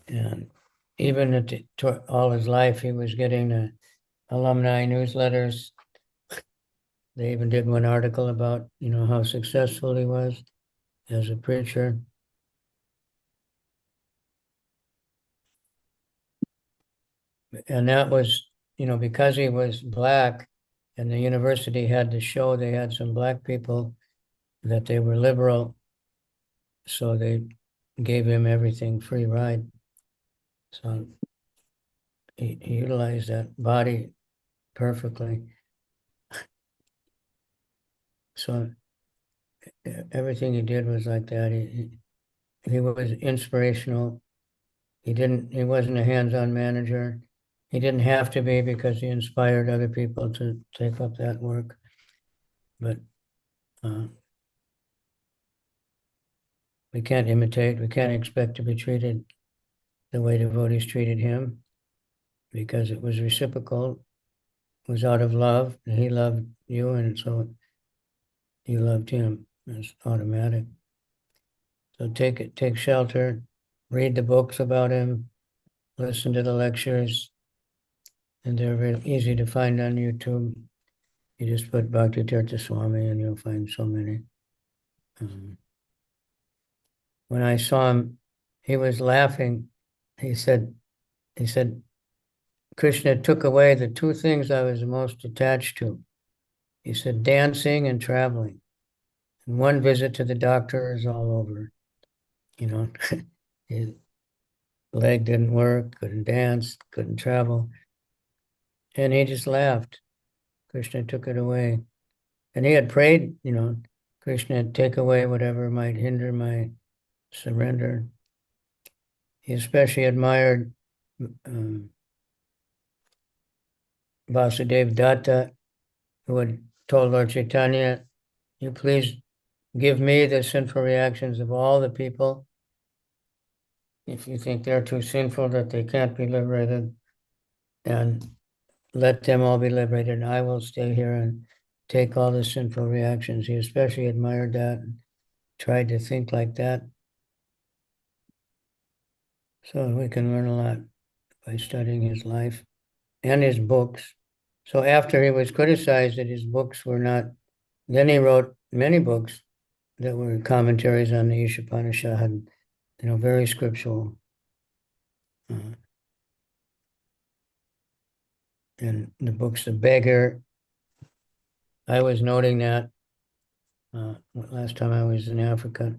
And even all his life, he was getting the alumni newsletters. They even did one article about, how successful he was as a preacher. And that was, because he was Black, and the university had to show they had some Black people that they were liberal, so they gave him everything free ride. So he utilized that body perfectly. So everything he did was like that. He was inspirational. He wasn't a hands-on manager. He didn't have to be, because he inspired other people to take up that work. But we can't imitate, we can't expect to be treated the way devotees treated him, because it was reciprocal, it was out of love, and he loved you, and so you loved him. It's automatic. So take shelter, read the books about him, listen to the lectures, and they're very easy to find on YouTube. You just put Bhakti Tirtha Swami and you'll find so many. When I saw him, he was laughing. He said, Krishna took away the two things I was most attached to. He said, dancing and traveling. And one visit to the doctor is all over. His leg didn't work, couldn't dance, couldn't travel. And he just laughed. Krishna took it away. And he had prayed, Krishna, take away whatever might hinder my surrender. He especially admired Vasudev Datta, who had told Lord Chaitanya, you please give me the sinful reactions of all the people. If you think they're too sinful that they can't be liberated, and let them all be liberated, and I will stay here and take all the sinful reactions. He especially admired that and tried to think like that. So we can learn a lot by studying his life and his books. So after he was criticized that his books were not, then he wrote many books that were commentaries on the Ishopanishad, very scriptural. And the books, The Beggar, I was noting that last time I was in Africa,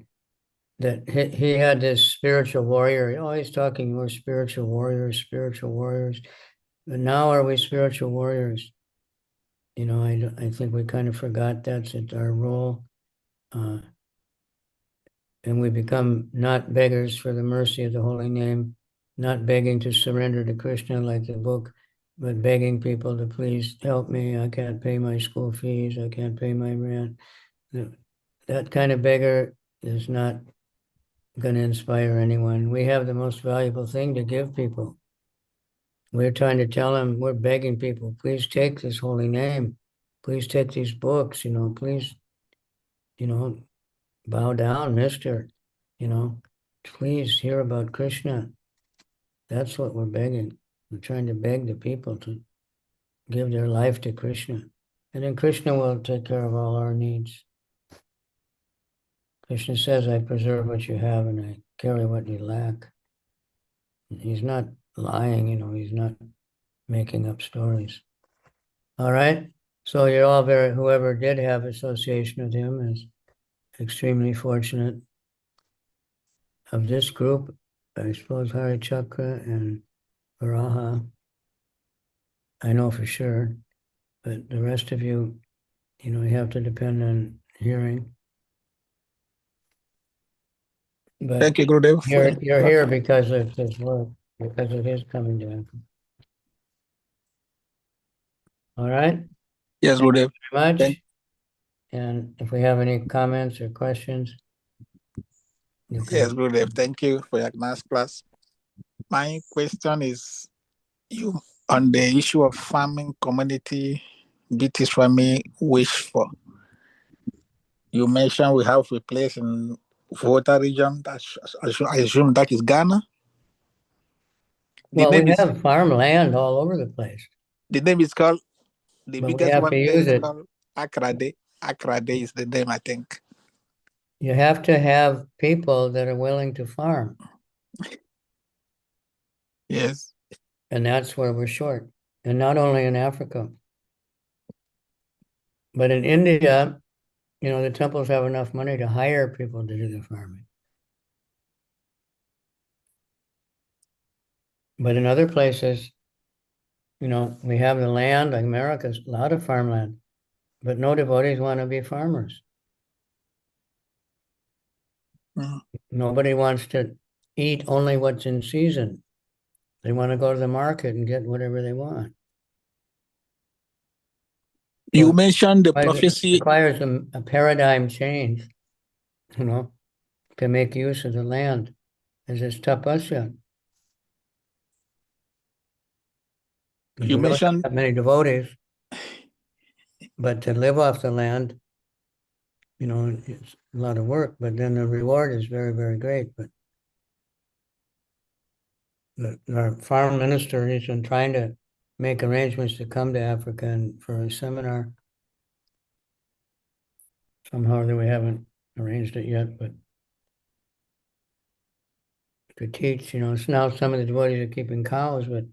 that he had this spiritual warrior. Always talking, we're spiritual warriors, spiritual warriors. But now are we spiritual warriors? I think we kind of forgot that's our role. And we become not beggars for the mercy of the holy name, not begging to surrender to Krishna like the book, but begging people to please help me. I can't pay my school fees. I can't pay my rent. That kind of beggar is not going to inspire anyone. We have the most valuable thing to give people. We're trying to tell them, we're begging people, please take this holy name. Please take these books, please, bow down, mister, please hear about Krishna. That's what we're begging. We're trying to beg the people to give their life to Krishna. And then Krishna will take care of all our needs. Krishna says, I preserve what you have and I carry what you lack. He's not lying, he's not making up stories. All right. So you're all whoever did have association with him is extremely fortunate. Of this group, I suppose Hari Chakra and Varaha, I know for sure, but the rest of you, you have to depend on hearing. But thank you, Gurudev. You're here because of his work, because of his coming down. All right? Yes, Gurudev. Very much. And if we have any comments or questions, Yes, Gurudev. Thank you for your nice class. My question is, you on the issue of farming community, BT SWAMI wish for. You mentioned we have a place in Volta region. I assume that is Ghana. Well, name we is have farmland all over the place, the name is called the but we biggest have to one there use is it. called Akrade. Akrade is the name, I think. You have to have people that are willing to farm, Yes. and that's where we're short. And not only in Africa, but in India, the temples have enough money to hire people to do the farming. But in other places, we have the land, like America's a lot of farmland, but no devotees want to be farmers. Mm. Nobody wants to eat only what's in season. They want to go to the market and get whatever they want. You So mentioned the it prophecy. requires a paradigm change, to make use of the land as this tapasya. You We don't mentioned have many devotees, but to live off the land, it's a lot of work, but then the reward is very, very great. But our foreign minister has been trying to make arrangements to come to Africa and for a seminar. Somehow that we haven't arranged it yet, but to teach, it's now some of the devotees are keeping cows, but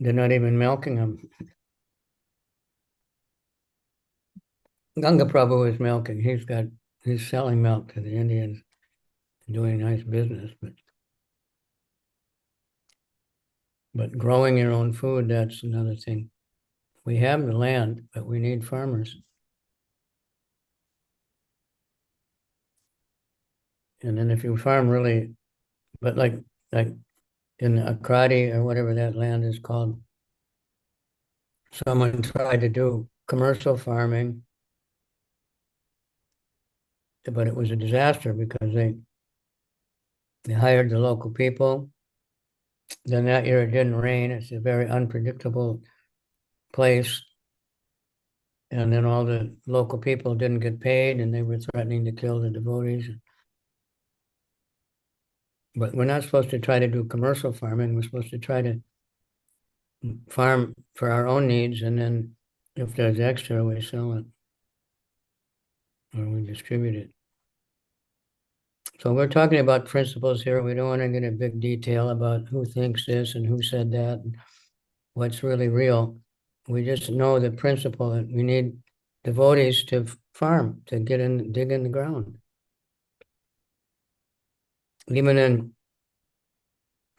they're not even milking them. Ganga Prabhu is milking. He's selling milk to the Indians, doing nice business, but growing your own food, that's another thing. We have the land, but we need farmers. And then if you farm really, but like in Akradi or whatever that land is called, someone tried to do commercial farming, but it was a disaster because they hired the local people. Then that year it didn't rain. It's a very unpredictable place. And then all the local people didn't get paid and they were threatening to kill the devotees. But we're not supposed to try to do commercial farming. We're supposed to try to farm for our own needs, and then if there's extra, we sell it or we distribute it. So we're talking about principles here. We don't want to get in big detail about who thinks this and who said that and what's really real. We just know the principle that we need devotees to farm, to dig in the ground. Even in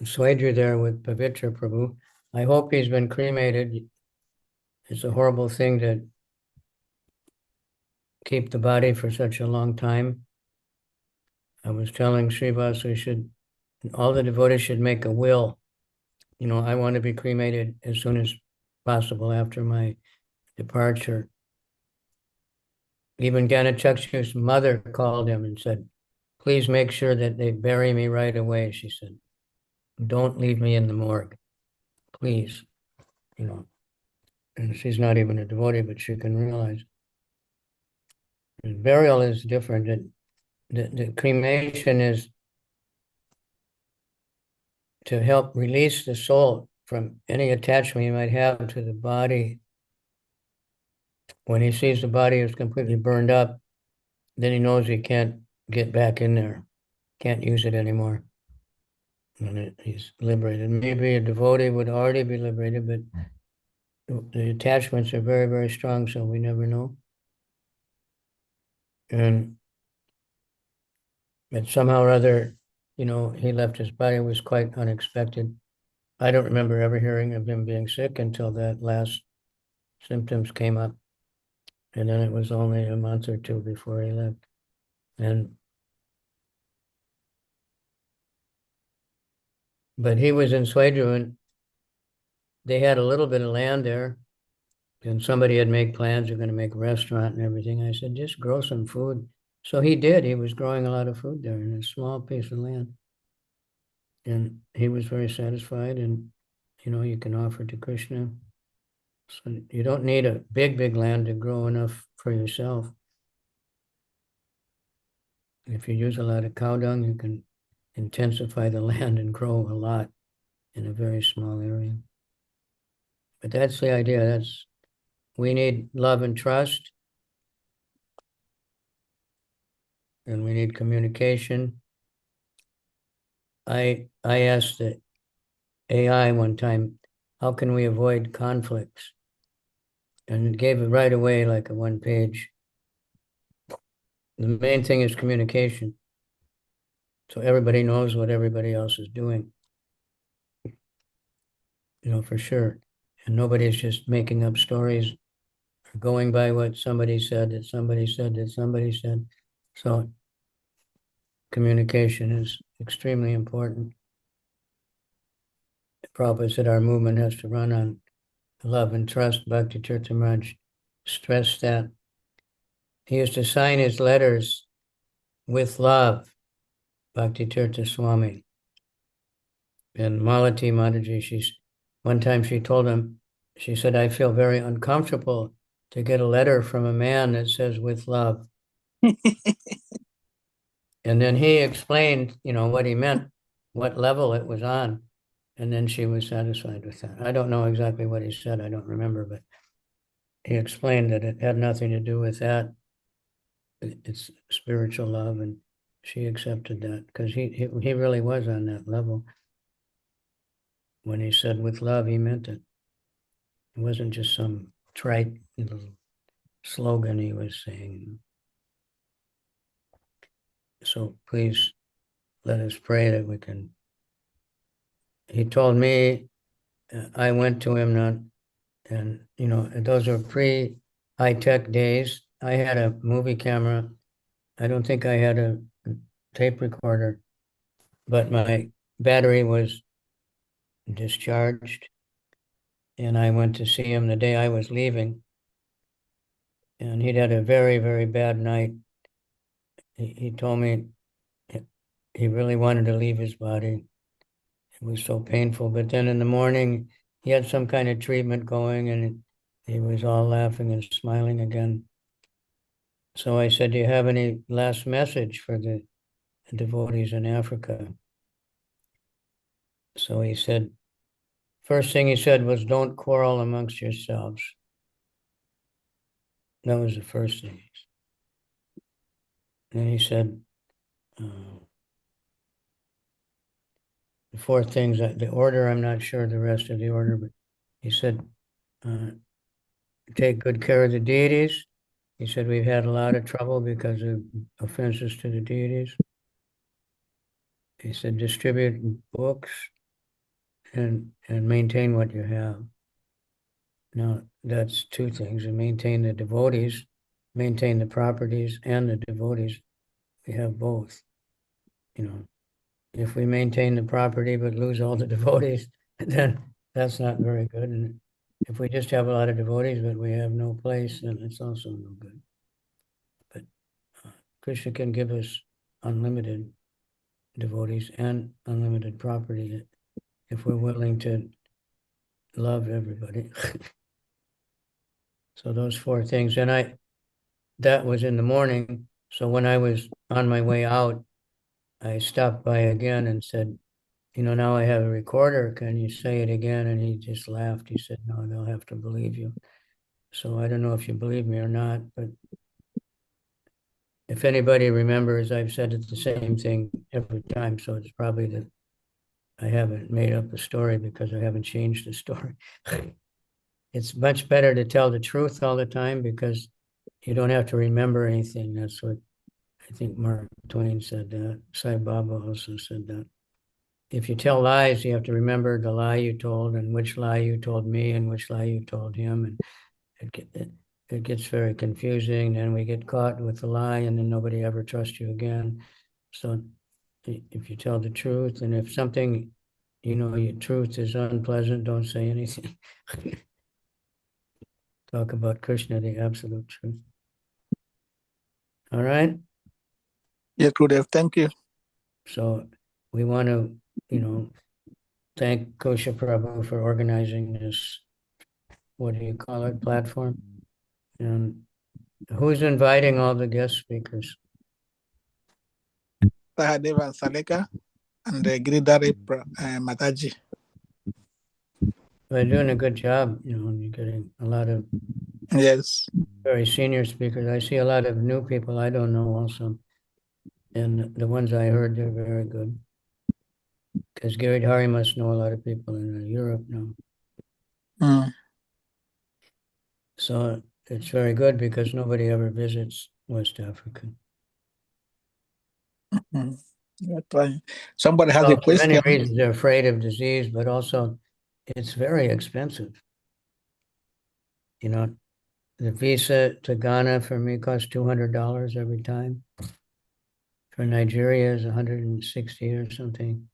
Swedra there with Pavitra Prabhu, I hope he's been cremated. It's a horrible thing to keep the body for such a long time. I was telling Srivas all the devotees should make a will. I want to be cremated as soon as possible after my departure. Even Ganachakshu's mother called him and said, please make sure that they bury me right away, she said. Don't leave me in the morgue, please. And she's not even a devotee, but she can realize. And burial is different. The cremation is to help release the soul from any attachment you might have to the body. When he sees the body is completely burned up, then he knows he can't get back in there, can't use it anymore. And he's liberated. Maybe a devotee would already be liberated, but the attachments are very, very strong, so we never know. But somehow or other, he left his body. It was quite unexpected. I don't remember ever hearing of him being sick until that last symptoms came up. And then it was only a month or two before he left. But he was in Swedru and they had a little bit of land there. And somebody had made plans, they're going to make a restaurant and everything. I said, just grow some food. So he did. He was growing a lot of food there in a small piece of land. And he was very satisfied. And, you can offer to Krishna. So you don't need a big, big land to grow enough for yourself. If you use a lot of cow dung, you can intensify the land and grow a lot in a very small area. But that's the idea. We need love and trust, and we need communication. I asked the AI one time, how can we avoid conflicts? And it gave it right away, like a 1-page. The main thing is communication. So everybody knows what everybody else is doing, for sure. And nobody's just making up stories or going by what somebody said, that somebody said, that somebody said. So communication is extremely important. Prabhupada said our movement has to run on love and trust. Bhakti Tirtha Maharaj stressed that. He used to sign his letters with love, Bhakti Tirtha Swami. And Malati Mataji, one time she told him, she said, I feel very uncomfortable to get a letter from a man that says with love. And then he explained, what he meant, what level it was on. And then she was satisfied with that. I don't know exactly what he said. I don't remember, but he explained that it had nothing to do with that. It's spiritual love, and she accepted that because he really was on that level. When he said with love, he meant it. It wasn't just some trite little slogan he was saying. So please let us pray that we can. He told me, I went to him not, and those are pre-high-tech days. I had a movie camera. I don't think I had a tape recorder, but my battery was discharged. And I went to see him the day I was leaving. And he'd had a very, very bad night. He told me he really wanted to leave his body. It was so painful. But then in the morning, he had some kind of treatment going, and he was all laughing and smiling again. So I said, do you have any last message for the devotees in Africa? So he said, first thing he said was, don't quarrel amongst yourselves. That was the first thing. And he said, the four things, the order, I'm not sure the rest of the order, but he said, take good care of the deities. He said, we've had a lot of trouble because of offenses to the deities. He said, distribute books and maintain what you have. Now, that's two things, and maintain the devotees, maintain the properties and the devotees. We have both. If we maintain the property but lose all the devotees, then that's not very good. And if we just have a lot of devotees but we have no place, then it's also no good. But Krishna can give us unlimited devotees and unlimited property if we're willing to love everybody. So those four things. And that was in the morning. So when I was on my way out, I stopped by again and said, now I have a recorder. Can you say it again? And he just laughed. He said, no, they'll have to believe you. So I don't know if you believe me or not, but if anybody remembers, I've said it the same thing every time. So it's probably that I haven't made up a story because I haven't changed the story. It's much better to tell the truth all the time because you don't have to remember anything. That's what I think Mark Twain said that. Sai Baba also said that. If you tell lies, you have to remember the lie you told and which lie you told me and which lie you told him. And it gets very confusing. And we get caught with the lie and then nobody ever trusts you again. So if you tell the truth, and if something, your truth is unpleasant, don't say anything. Talk about Krishna, the absolute truth. All right? Yes, Gurudev, thank you. So we want to, thank Kosha Prabhu for organizing this, what do you call it, platform? And who's inviting all the guest speakers? Sahadeva and Saleka. and Giridhar Mataji. They're doing a good job, you know, you're getting a lot of Yes. very senior speakers. I see a lot of new people I don't know also. And the ones I heard, they're very good. Because Giridhari must know a lot of people in Europe now. Mm. So it's very good because nobody ever visits West Africa. Mm. Somebody has a For question. many reasons, they're afraid of disease, but also it's very expensive. You know, the visa to Ghana for me costs $200 every time. For Nigeria is 160 or something.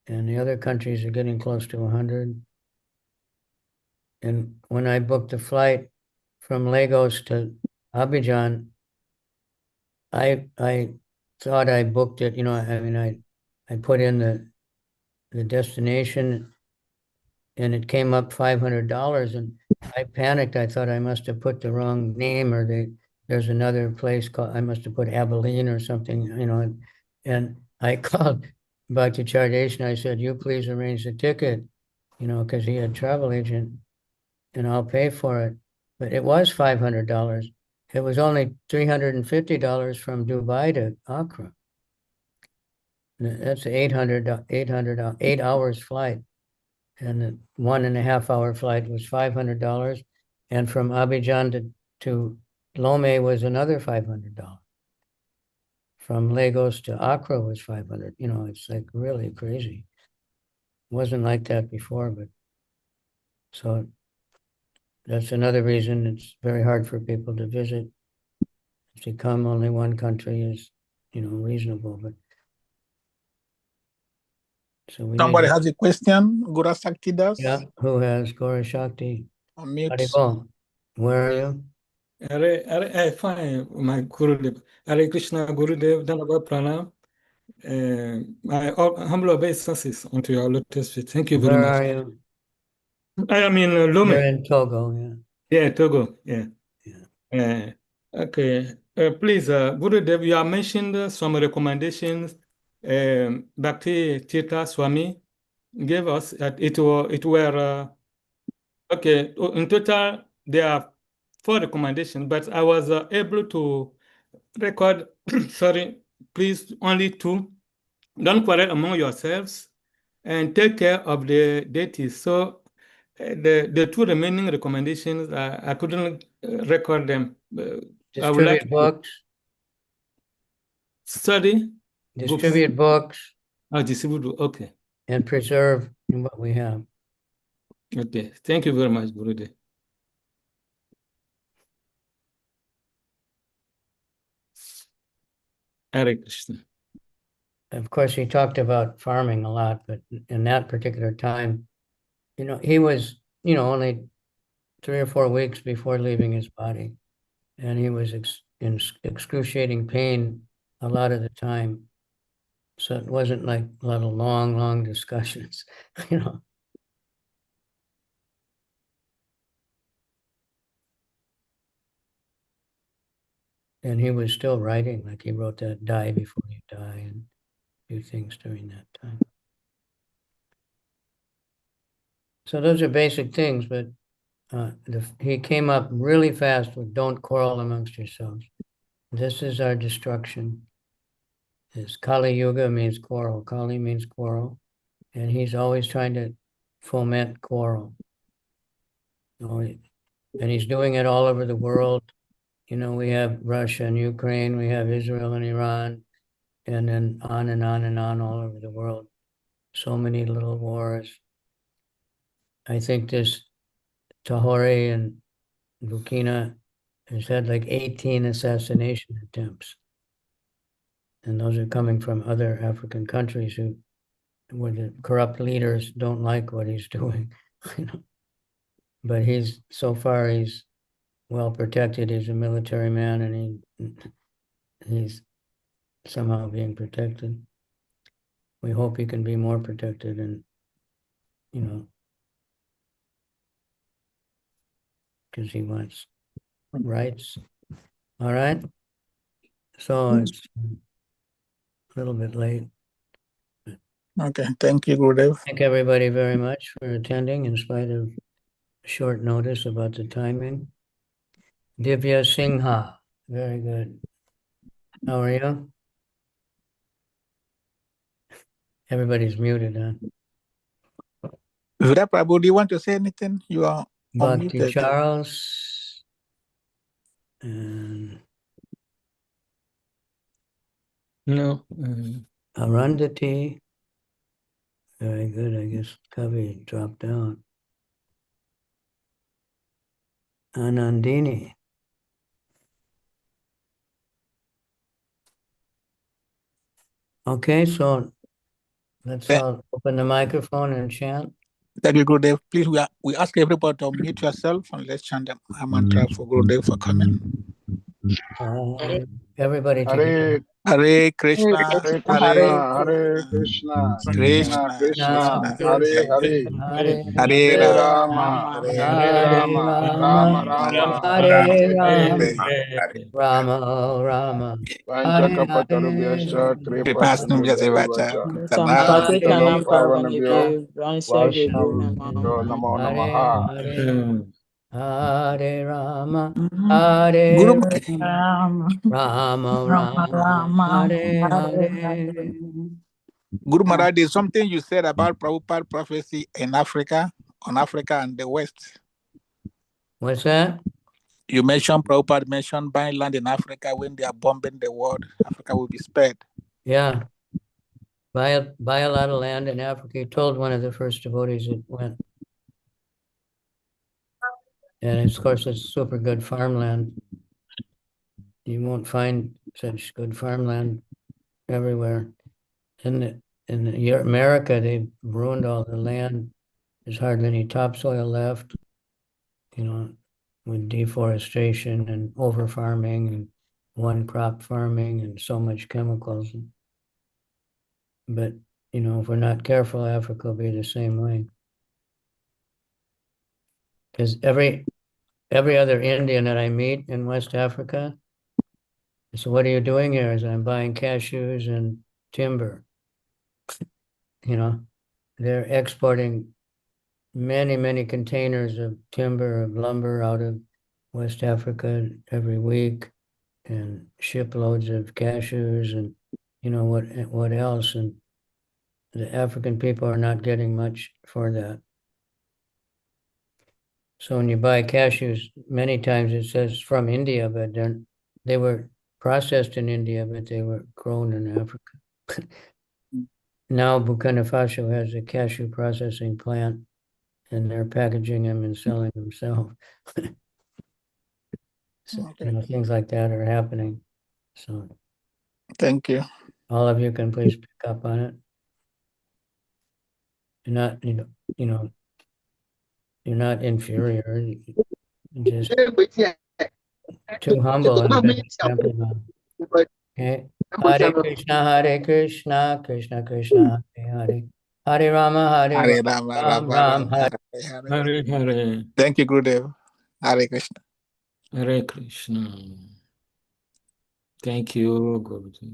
And the other countries are getting close to 100. And when I booked the flight from Lagos to Abidjan, I thought I booked it, you know, I mean, I put in the destination and it came up $500 and I panicked. I thought I must have put the wrong name or there's another place called, I must have put Abilene or something, you know, and I called Bhakti Chardesh and I said, you please arrange the ticket, you know, because he had a travel agent and I'll pay for it. But it was $500. It was only $350 from Dubai to Accra. That's 8 hours flight. And the 1.5 hour flight was $500. And from Abidjan to Lomé was another $500. From Lagos to Accra was 500. You know, it's like really crazy. It wasn't like that before, but so that's another reason it's very hard for people to visit. To come only one country is, you know, reasonable, but so we Somebody need, has a question. Gura Sakti does. yeah, who has Gaura Shakti? Unmute. Haribo, where are you? Fine, my Gurudev. Hare Krishna Gurudev, Dhanava Pranam. My humble obeisances unto your lotus feet. Thank you very Where much. are you? I am in You're Lome. in Togo, yeah. Yeah, Togo. Yeah. Yeah. Okay. Please, Gurudev, you have mentioned some recommendations. Bhakti Tirtha Swami gave us that it were okay. In total, there are 4 recommendations, but I was able to record, sorry, please, only 2. Don't quarrel among yourselves and take care of the deities. So the 2 remaining recommendations, I couldn't record them. I would like Distribute books. study Distribute books. Distribute. Okay. And preserve what we have. Okay. Thank you very much, Gurudev. Hare Krishna. Of course, he talked about farming a lot, but in that particular time, you know, he was, you know, only 3 or 4 weeks before leaving his body. And he was in excruciating pain a lot of the time. So it wasn't like a lot of long discussions, you know. And he was still writing, like he wrote that Die Before You Die and a few things during that time. So those are basic things, but he came up really fast with don't quarrel amongst yourselves. This is our destruction. This Kali Yuga means quarrel. Kali means quarrel. And he's always trying to foment quarrel. And he's doing it all over the world. You know, we have Russia and Ukraine, we have Israel and Iran, and then on and on and on all over the world. So many little wars. I think this Tahori and Burkina has had like 18 assassination attempts. And those are coming from other African countries where the corrupt leaders don't like what he's doing. But so far he's well protected. He's a military man and he's somehow being protected. We hope he can be more protected and, you know, because he wants rights. All right. So it's a little bit late. Okay, thank you, Gurudev. Thank everybody very much for attending in spite of short notice about the timing. Divya Singha, very good. How are you? Everybody's muted, huh? Vida Prabhu, do you want to say anything? You are Bhakti unmuted. Charles and No. Arundhati. Very good. I guess Kavi dropped out. Anandini. Okay, so let's all open the microphone and chant. Thank you, Gurudev. Please, we ask everybody to unmute yourself and let's chant the mantra for Gurudev for coming. Everybody together. Hare Krishna, Hare Hare Krishna, Krishna, Krishna, Krishna, Hare Hare, Hare Hare Hare Rama, Rama, Hare Hare Rama, Rama Rama, Hare Hare Rama, Rama. Vanchakapatarubhyascha, Kripa Kripasnum Jasevacha, Sindhubhyacha, Pattanam Patitanam Hare Pavanabhyo, Vaishnavabhyo Namo Namaha. Hare Rama, Hare Rama, Hare Hare. Guru Maharaj, there's something you said about Prabhupada prophecy in Africa, on Africa and the West. What's that? You mentioned Prabhupada mentioned buying land in Africa when they are bombing the world. Africa will be spared. Yeah. Buy a lot of land in Africa. He told one of the first devotees that went. And of course, it's super good farmland. You won't find such good farmland everywhere. In America, they've ruined all the land. There's hardly any topsoil left, with deforestation and over farming and one crop farming and so much chemicals. But, if we're not careful, Africa will be the same way. Because every other Indian that I meet in West Africa, so what are you doing here? Is I'm buying cashews and timber. They're exporting many, many containers of timber, of lumber out of West Africa every week, and shiploads of cashews and what else. And the African people are not getting much for that. So when you buy cashews, many times it says from India, but they were processed in India, but they were grown in Africa. Now Burkina Faso has a cashew processing plant, and they're packaging them and selling themselves. So, things like that are happening. So thank you. All of you can please pick up on it. You're not, you're not inferior. You're just too humble and big example. Okay. Hare Krishna, Krishna Krishna, Hare Hare. Hare Rama, Hare Rama, Ram, Hare Hare. Thank you, Gurudev. Hare Krishna. Hare Krishna. Thank you, Guruji.